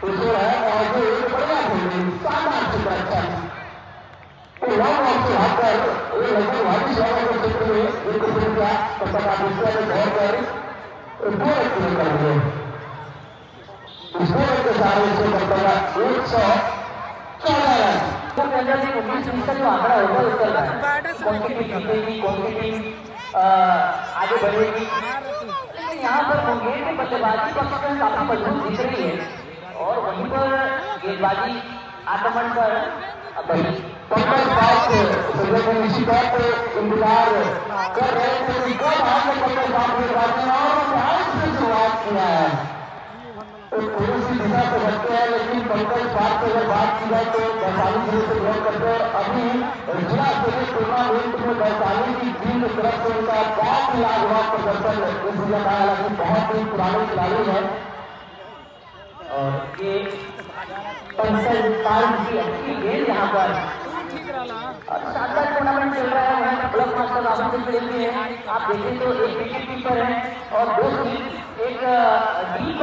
जो है और जो एक बढ़िया खेली शानदार सुदर्शन तो लॉन्ग ऑफ से आकर ये लगभग 22 के क्षेत्र में एक रुपया पता दूसरा में गौर कर 2 रन पूरे कर दिए। इस 2 रन के सारे से बड़ा 114 रन तो अंदर से उनका जो आंकड़ा होगा उसका कौन सी टीम जीतेगी कौन सी टीम आगे बढ़ेगी। लेकिन यहाँ पर मुंगेर की बल्लेबाजी पक्ष में काफी मजबूत दिख रही है और वहीं पर गेंदबाजी आक्रमण पर पंकज साहब इसी बात पे इंतजार कर रहे थे कि कब आपने पंकज साहब गेंदबाजी और से शुरुआत किया है तो थोड़ी सी दिशा से बचते हैं लेकिन पंकज साहब से अगर बात की जाए तो वैशाली जिले से बिलोंग करते हैं। अभी जिला स्तरीय टूर्नामेंट में वैशाली की टीम की तरफ से उनका बहुत ही लाजवाब प्रदर्शन इस जिला का हालांकि बहुत ही पुराने खिलाड़ी है और ये पंकज साहब की अच्छी गेंद यहाँ पर और शानदार टूर्नामेंट चल रहा है वहाँ ब्लॉक मास्टर रावत के लिए है। आप देखें तो एक विकेट कीपर है और 2 स्लिप एक डीप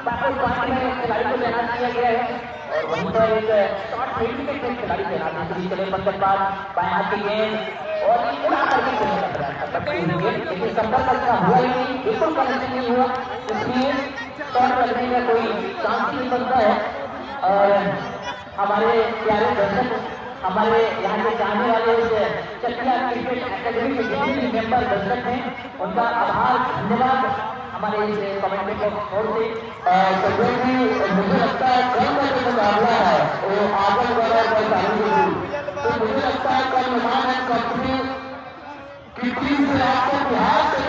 बैकवर्ड पार्टी में खिलाड़ी को तैनात किया गया है और वहीं पर एक शॉर्ट फील्ड के खिलाड़ी तैनात है। चले पंकज बाएं हाथ की गेंद और उड़ा करके लेकिन संपर्क अच्छा हुआ ही नहीं बिल्कुल कनेक्शन नहीं हुआ इसलिए शॉट लगने का कोई चांस नहीं बनता है। और हमारे प्यारे दर्शक हमारे यहाँ के चाहने वाले चकिया क्रिकेट अकेडमी के जितने भी मेंबर दर्शक हैं उनका आभार धन्यवाद हमारे इस कमेटी को छोड़ से मुझे लगता है कल का जो मुकाबला है वो आजमगढ़ और वैशाली तो मुझे लगता है कल नुमान एंड कंपनी की टीम से आपको बिहार से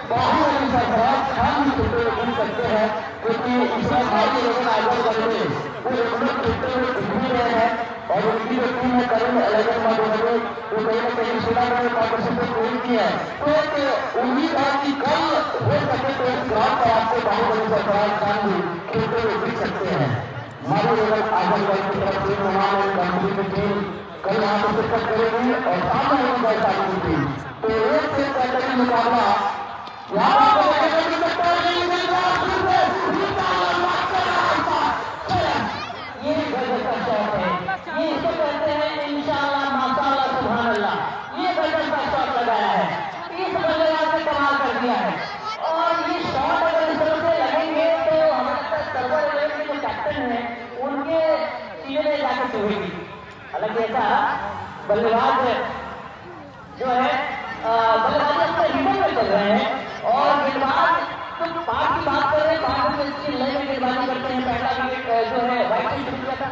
बहुत बड़ी सरफराज खान भी मिल सकते हैं क्योंकि इसमें भारतीय लोगों आजमगढ़ में वो रेगुलर खेलते हुए दिख भी रहे हैं और उनकी जो टीम है करण अलग तो कहीं ना कहीं सुना में पार्टिसिपेट नहीं किया है तो एक उम्मीद है कि कल हो सके तो इस ग्राउंड पर आपको बहुत बड़ी सरफराज खान भी खेलते हुए दिख सकते हैं। हमारे लोग आजमगढ़ की तरफ से नुमान एंड कंपनी की टीम कल यहाँ पर शिरकत करेगी और सामने होगी वैशाली की टीम तो एक से कैटेगरी मुकाबला यहाँ ये गजब का शॉट है ये इसको कहते हैं इंशाअल्लाह माशाअल्लाह सुभान अल्लाह ये गजब का शॉट लगाया है इस बल्लेबाज ने कमाल कर दिया है और ये शॉट अगर इस तरह से लगेंगे तो हमारे सर्वर के जो कैप्टन है उनके सीने में जाकर चुभेगी। हालांकि ऐसा बल्लेबाज जो है बल्लेबाज अपने रिदम में चल रहे हैं और गेंदबाज तो पार की बात कर रहे हैं पार में इसकी लय में गेंदबाजी करते हैं। पहला विकेट जो है वाइट से शुरू किया था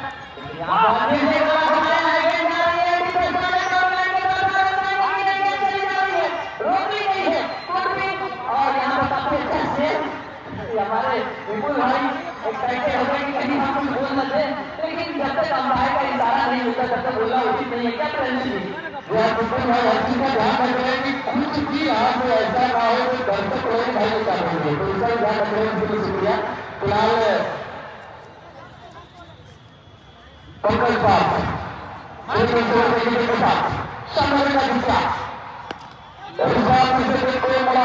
और यहाँ पर काफी अच्छा से हमारे विपुल भाई एक्साइटेड हो गए कि कहीं हम कुछ बोल न दें लेकिन जब तक अंपायर का इशारा नहीं होता तब तक बोलना उचित नहीं है। क्या प्रेरणा विपुल भाई हर चीज का ध्यान रख रहे हैं कि कुछ भी यहाँ पे ऐसा ना हो तो दर्शक लोग भाई को क्या करेंगे तो इसका ध्यान रख रहे हैं इसके लिए शुक्रिया। फिलहाल पंकज साहब के साथ समय का दूसरा कोई बड़ा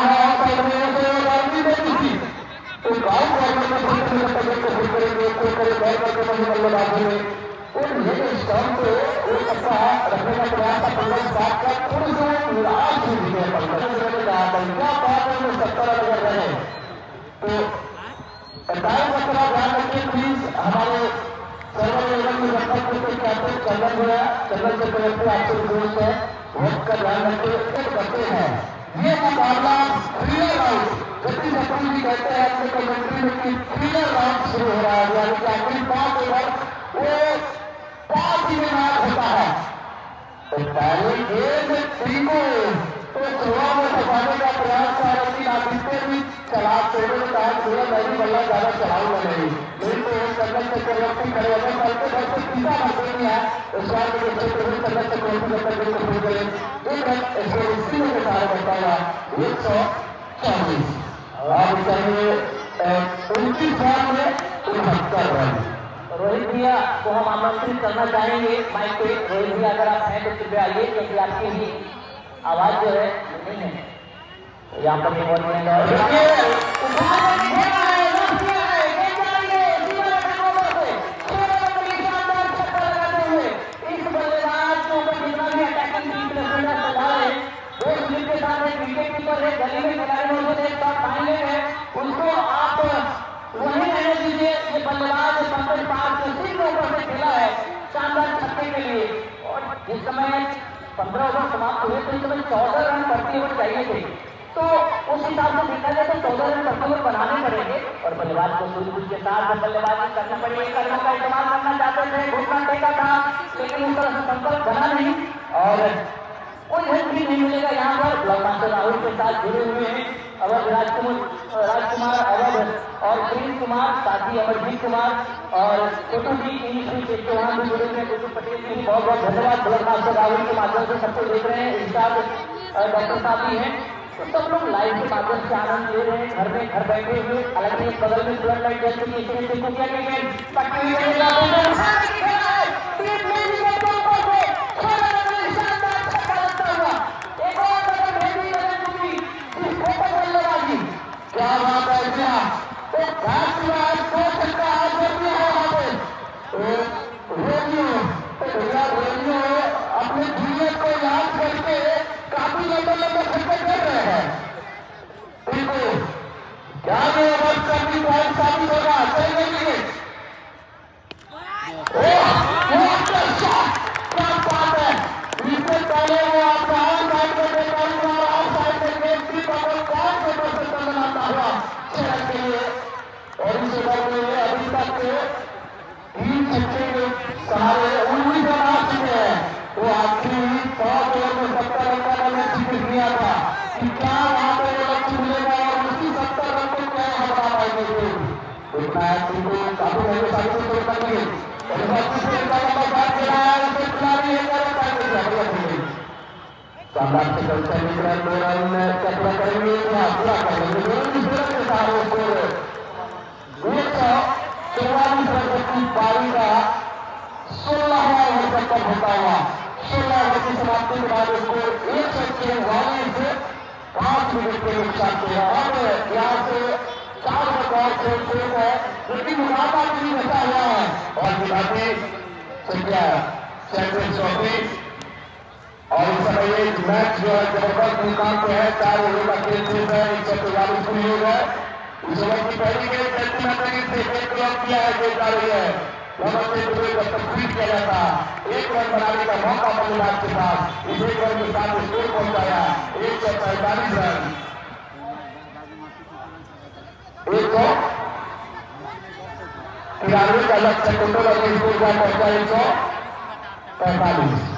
तो गाँव बल्लेबाजी में स्टंप को अच्छा रखने का प्रयास था पंकज साहब का थोड़ी सी निराश हुई है क्या बात है 70 रन कर रहे हैं तो 27 का थोड़ा ध्यान रखिए प्लीज। हमारे सर्वर निगम मुजफ्फरपुर के कैप्टन चंदन चक्रवर्ती आपसे रिक्वेस्ट है वक्त का ध्यान रखिए करते हैं ये मुकाबला क्लियर राउंड जतिन सप्री जी कहते हैं अपने कमेंट्री में कि क्लियर राउंड शुरू हो रहा है यानी कि आखिरी 5 ओवर वो 5 ही में मैच होता है तो पहले गेंद टीमो तो शुरुआत में फंसाने का प्रयास कर रही आदित्य भी चला तोड़ने में कहा थोड़ा मैं भी बल्ला ज्यादा चलाऊंगा नहीं तो चंदन चक्रवर्ती खड़े होने चलते घर से तीसरा मौके नहीं है इस बार के चंदन चक्रवर्ती जब तक को शुरू करें एक रन इसी में सारे बनता हुआ 124 अब चाहिए 29 रन में 69 रन। रोहित भैया को हम आमंत्रित करना चाहेंगे माइक पे। रोहित भैया अगर आप हैं तो कृपया आइए क्योंकि आपकी भी आवाज जो है नहीं है यहाँ पर एक और मिलेगा और देखिए उठा के खेला है, रख दिया है, गेंद जा रही है सीमा रेखा के ऊपर से 16 नंबर की शानदार छक्का लगाते हुए इस बल्लेबाज के ऊपर जितना भी अटैकिंग रिप्लेसमेंट चला है, दो स्लिप के साथ एक विकेट कीपर है, गली में खिलाड़ी मौजूद है, एक शॉट फाइनल है, उनको आप वहीं रहने दीजिए। ये बल्लेबाज पंकज पाठ सिर्फ ऊपर से खेला है शानदार छक्के के लिए और जिस समय 15 ओवर समाप्त हुए तो इस समय 14 रन प्रति ओवर चाहिए थे, तो उस हिसाब से देखा जाए तो 14 रन प्रति ओवर बनाने पड़ेंगे और बल्लेबाज को सूझबूझ के साथ बल्लेबाजी करनी पड़ेगी। कदमों का इस्तेमाल करना चाहते थे, घुटना टेका था लेकिन उस तरह से संपर्क बना नहीं और कोई हेल्प भी नहीं मिलेगा। यहाँ पर ब्लॉकमास्टर राहुल के साथ जुड़े हुए हैं अवध राजकुमार अवध और प्रिंस कुमार, साथी अमरजीत कुमार और छोटू जी चौहान भी जुड़े हुए हैं, छोटू पटेल जी बहुत बहुत धन्यवाद। ब्लॉकमास्टर राहुल के माध्यम से सबको देख रहे हैं, इंस्टाफ डॉक्टर साहब भी हैं, तो सब लोग लाइव के माध्यम से आनंद ले रहे हैं, घर बैठे हुए। हालांकि एक बगल में फ्लड लाइट जल चुकी है, इसे देखो क्या क्या बात है क्या तो रेडियो अपने जीवन को याद करके काफी लंबे लंबे छक्के कर रहे हैं। बिल्कुल क्या ये अवध करनी बहुत साबित होगा, सही नहीं क्या बात है। इससे पहले वो आप साइड में आप साइड में गेम की पकड़ कौन से प्रदर्शन बनाता हुआ शहर के लिए और इस ओवर में अभी तक 3 छक्के सहारे 19 रन आ चुके हैं। वो आखिरी 100 ओवर में 70 रन का मैंने जिक्र किया था कि क्या वहां पर वो लक्ष्य मिलेगा और उसी 70 रन को क्या हटा पाएंगे। देखना है तुमको काफी महंगे साबित कर पाएंगे शानदार से कल्चर निकला 2 रन क्या पूरा करेंगे पूरा कर लेंगे 2 रन के सहारे स्कोर 144 रन की पारी का 16वां ओवर खत्म होता हुआ 16 ओवर की समाप्ति के बाद स्कोर 144 से 5 विकेट के नुकसान के बाद यहाँ से 4 रिकॉर्ड से शेष है, लेकिन मुकाबला भी बचा हुआ है और गुलाबी संख्या चैंपियन ट्रॉफी और इस समय ये मैच जो है जबरदस्त मुकाम पे है। 4 ओवर का खेल शेष है, 144 पूरी हो गए। इस ओवर की पहली गेंद से एक क्लॉक किया है, गेंद आ रही है मोहम्मद से जब तक फीट किया जाता 1 रन बनाने का मौका बल्लेबाज के पास, इस 1 रन के साथ स्कोर पहुंचाया 145 रन 193 का लक्ष्य टोटल अपने स्कोर का पहुंचा 145।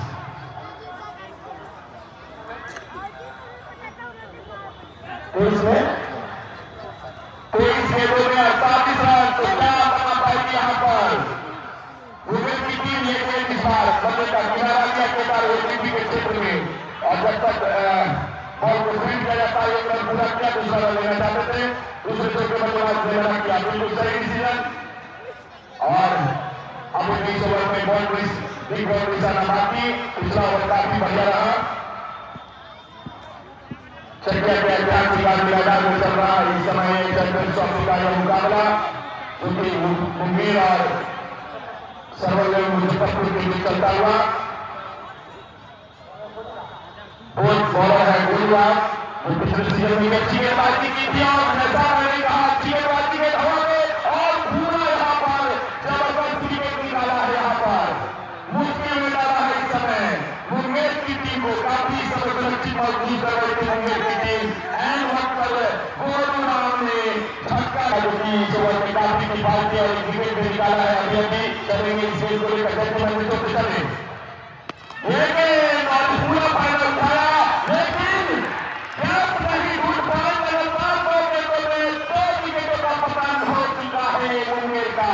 तेईस गेंदों में 48 रन, तो क्या करना पाएगी यहाँ पर विकेट की टीम। एक गेंद इस बार बल्ले का किनारा किया केदार ओटीपी के क्षेत्र में और जब तक बॉल को फील्ड किया जाता है 1 रन पूरा किया, दूसरा रन लेना चाहते थे, दूसरे शो के बल्लेबाज ने रन किया, बिल्कुल सही डिसीजन। और अब 19 ओवर में बिग बाउंड्री आना बाकी, पिछला ओवर काफी बढ़िया रहा। चर्चा के ऐतिहासिक मैदान में चल रहा है इस समय चैंपियन ट्रॉफी का यह मुकाबला, क्योंकि मुंगेर और सर्वलेव मुजफ्फरपुर के बीच चलता हुआ। बॉलर है गोलवार, जो पिछले सीजन में अच्छी गेंदबाजी की थी और ऐसा मैंने कहा अच्छी गेंदबाजी के हवा में और पूरा यहाँ पर जबरदस्त विकेट निकाला है। यहाँ पर मुश्किल में डाला है इस समय मुंगेर की टीम को, काफी समय सुरक्षित महसूस कर रही थी मुंगेर की टीम। एंड वक्त पर गोलूराम ने छक्का जो कि इस ओवर में काफी किफायती और विकेट भी निकाला है। अभी करेंगे इस खेल को लेकर कैसे मंजिलों पे चले, लेकिन और पूरा फाइनल उठाया, लेकिन कैप नहीं घुट पाए। लगातार 2 विकेटों का पतन हो चुका है मुंगेर का।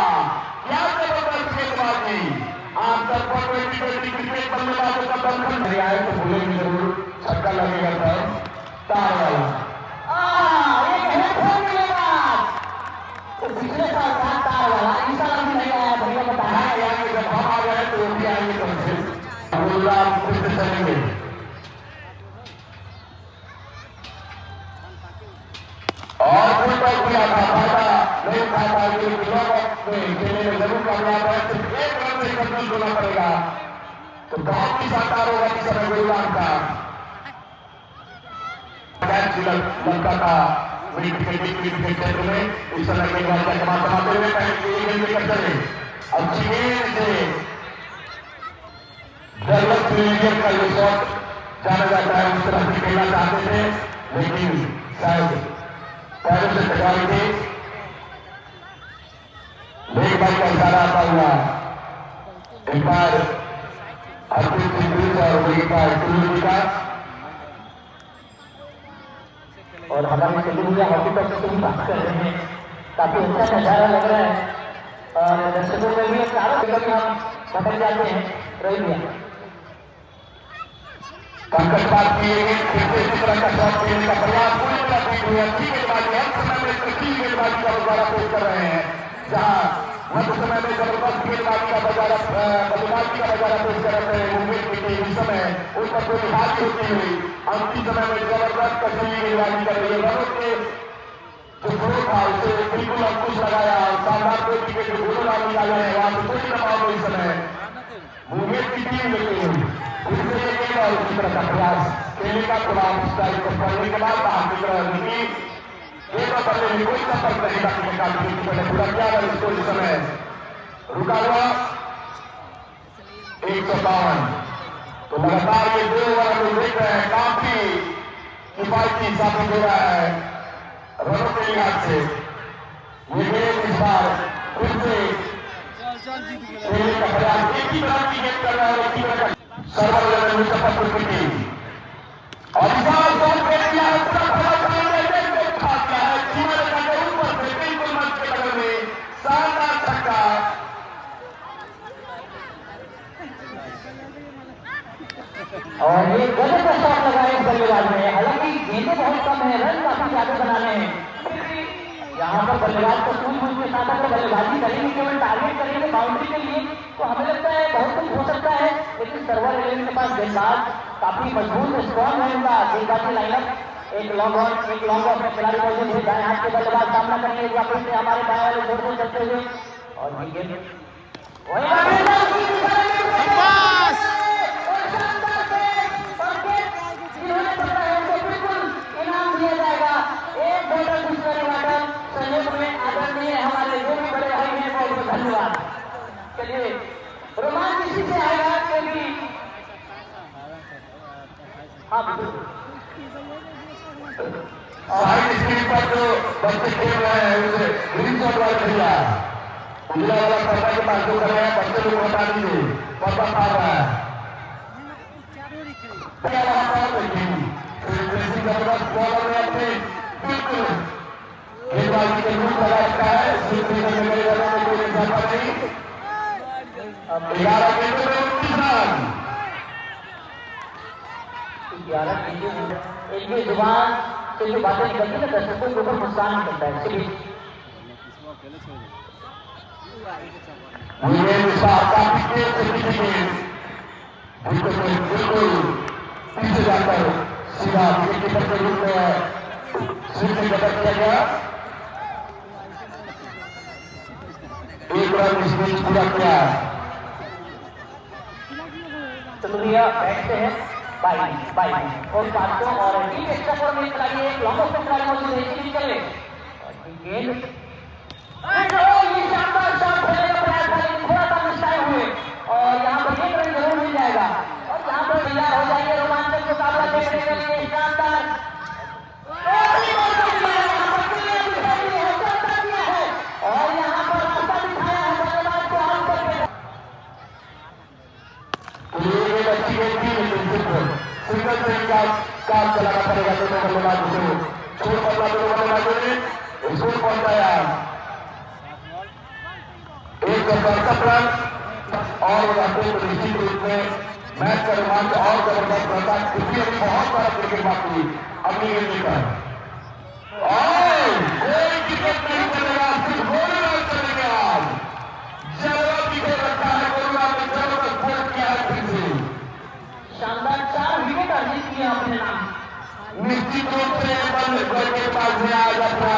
क्या जबरदस्त गेंदबाजी, आमतौर पर 2020 क्रिकेट बल्लेबाजों का दमखम नहीं आए तो भूलेंगे जरूर, छक्का लगेगा तब तार वाला। पिछले साल था तार वाला, इस साल भी नहीं आया, भैया बताया जब हम आ गए तो वो भी आएंगे तुमसे चलेंगे। खेलने में जरूर कामयाब है, सिर्फ एक रन से कंप्लीट होना पड़ेगा। तो बहुत ही शानदार होगा इस समय गुरुग्राम का लड़का था क्रिकेट क्षेत्र में। इस समय गेंदबाज का कमाल समाते हुए पहले गेंद लेकर चले। अच्छी गेंद से जरूरत विलियम का ये शॉट जाना जाता है, उस तरह से खेलना चाहते थे लेकिन शायद पैरों से टकराई थी। गेंदबाज का इशारा आता हुआ एक बार अर्जुन सिंह और विकेट टूर्नामेंट का और हमारे चंद्रपुर हॉकी टॉप से भी बात कर रहे हैं, काफी अच्छा नजारा लग रहा है और दर्शकों में भी चारों जगह हम भटक जाते हैं। रही भैया कंकड़बाज की इस तरह का शॉट खेलने का प्रयास पूरी तरह ठीक हुआ। अच्छी गेंदबाजी हर समय में अच्छी गेंदबाजी का मुजाहरा पेश कर रहे हैं, जहां मध्य समय में जबरदस्त गेंदबाजी का बल्लेबाजी का मुजाहरा पेश कर रहे हैं मुंबई के इस समय उस पर कोई हाथ होती हुई अंतिम समय में जबरदस्त कठिन गेंदबाजी कर रही है। रनों के जो फ्लो था उसे बिल्कुल अंकुश लगाया और शानदार कोई विकेट जो दोनों नाम निकाले हैं वहां से कोई दबाव नहीं। समय मुंबई की टीम लेते हुए फिर से ये गेंद और उसी तरह का प्रयास खेलने का तमाम स्टाइल को पढ़ने के बाद बाहर की तरह निकली गेंद और बल्ले में कोई संपर्क नहीं था। पहले पूरा किया और इसको इस समय रुका हुआ 152। तो लगातार ये 2 ओवर हम देख रहे हैं, काफी किफायती साबित हो रहा है रनों के लिहाज से। ये गेंद इस बार फिर से खेलने का प्रयास एक ही तरह की गेंद कर रहा है, एक ही तरह का सर्वर लेवल मुजफ्फरपुर की टीम और इस बार बॉल फेंक दिया है, पूरा बड़ा खा दिया है सीमा रेखा के ऊपर से बिल्कुल मंच के बगल में शानदार छक्का। और ये गजब का शॉट लगा है इस बल्लेबाज ने। हालांकि गेंदें बहुत कम है, रन काफी ज्यादा बनाने हैं, यहाँ पर बल्लेबाज को सूझबूझ के साथ अगर बल्लेबाजी करेंगे, केवल टारगेट करेंगे बाउंड्री के लिए, तो हमें लगता है बहुत कुछ हो सकता है। लेकिन सर्वर इलेवन के पास गेंदबाज काफी मजबूत स्ट्रॉन्ग है, उनका गेंदबाजी लाइनअप एक लॉन्ग ऑफ में खिलाड़ी मौजूद है, दाएं हाथ के बल्लेबाज सामना करेंगे वापस से हमारे बाएं वाले जोर को चलते हुए और ये गेंद इनाम दिया जाएगा। एक बॉर्डर दूसरे वाटर सहयोग में आदरणीय हमारे जो भी बड़े भाई हैं बहुत बहुत धन्यवाद। चलिए रोमांच इसी से आएगा क्योंकि साइड स्क्रीन पर जो बच्चे खेल रहे हैं उसे ग्रीन शॉट वाले भैया उजला वाला पर्दा के पास जो कर रहे हैं बच्चे लोग हटा दीजिए, पर्दा फाड़ रहा है। जबरदस्त बॉलर ने अपने बिल्कुल गेंदबाजी के रूप लगा रखा है, कोई निशाना नहीं। 11 गेंदों में 29 रन। 11 एक भी जुबान से जो बातें निकलती है ना दर्शकों के ऊपर नुकसान निकलता है, इसलिए बिल्कुल पीछे जाकर सीधा विकेटकीपर के रूप में स्विंग गदर किया गया। एक रन इस मैच पूरा किया। चंद्रिया बैठते हैं बाई और 500 और एक एक्स्ट्रा फॉर में खिलाड़ी एक लॉन्ग ऑफ खिलाड़ी मौजूद है, इसलिए चले गेंद ये शानदार शॉट खेलने का प्रयास था लेकिन थोड़ा सा मिसटाइम हुए और यहाँ पर एक रन जरूर मिल जाएगा और यहाँ पर तैयार हो जाएंगे रोमांचक मुकाबला देखने के लिए। शानदार और यहाँ पर रास्ता दिखाया है बल्लेबाज को आउट करके। अच्छी गेंद थी लेकिन सिंगल से काम चलाना पड़ेगा दोनों बल्लेबाजों को। छोड़ पड़ना दोनों बल्लेबाजों ने स्कोर पहुंचाया 167 रन और निश्चित रूप में मैच का रोमांच और जबरदस्त रहता है क्योंकि अभी बहुत सारा क्रिकेट बाकी अगली गेंद पर कोई विकेट नहीं चलेगा, सिर्फ गोली रन चलेंगे। आज जबरदस्त विकेट रखा है कोरोना में, जबरदस्त बोल्ड किया है फिर से शानदार 4 विकेट अर्जित किए अपने नाम। निश्चित रूप से बल्लेबाज ने आज अपना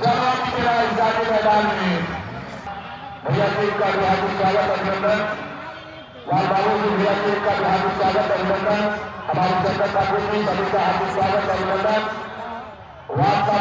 जवाब दिया इस जाने मैदान में। भैया सिंह का हार्दिक स्वागत अभिनंदन। लाल बाबू जी भैया सिंह का हार्दिक स्वागत अभिनंदन। हमारे शंकर ठाकुर जी सभी का हार्दिक स्वागत अभिनंदन। वार्ता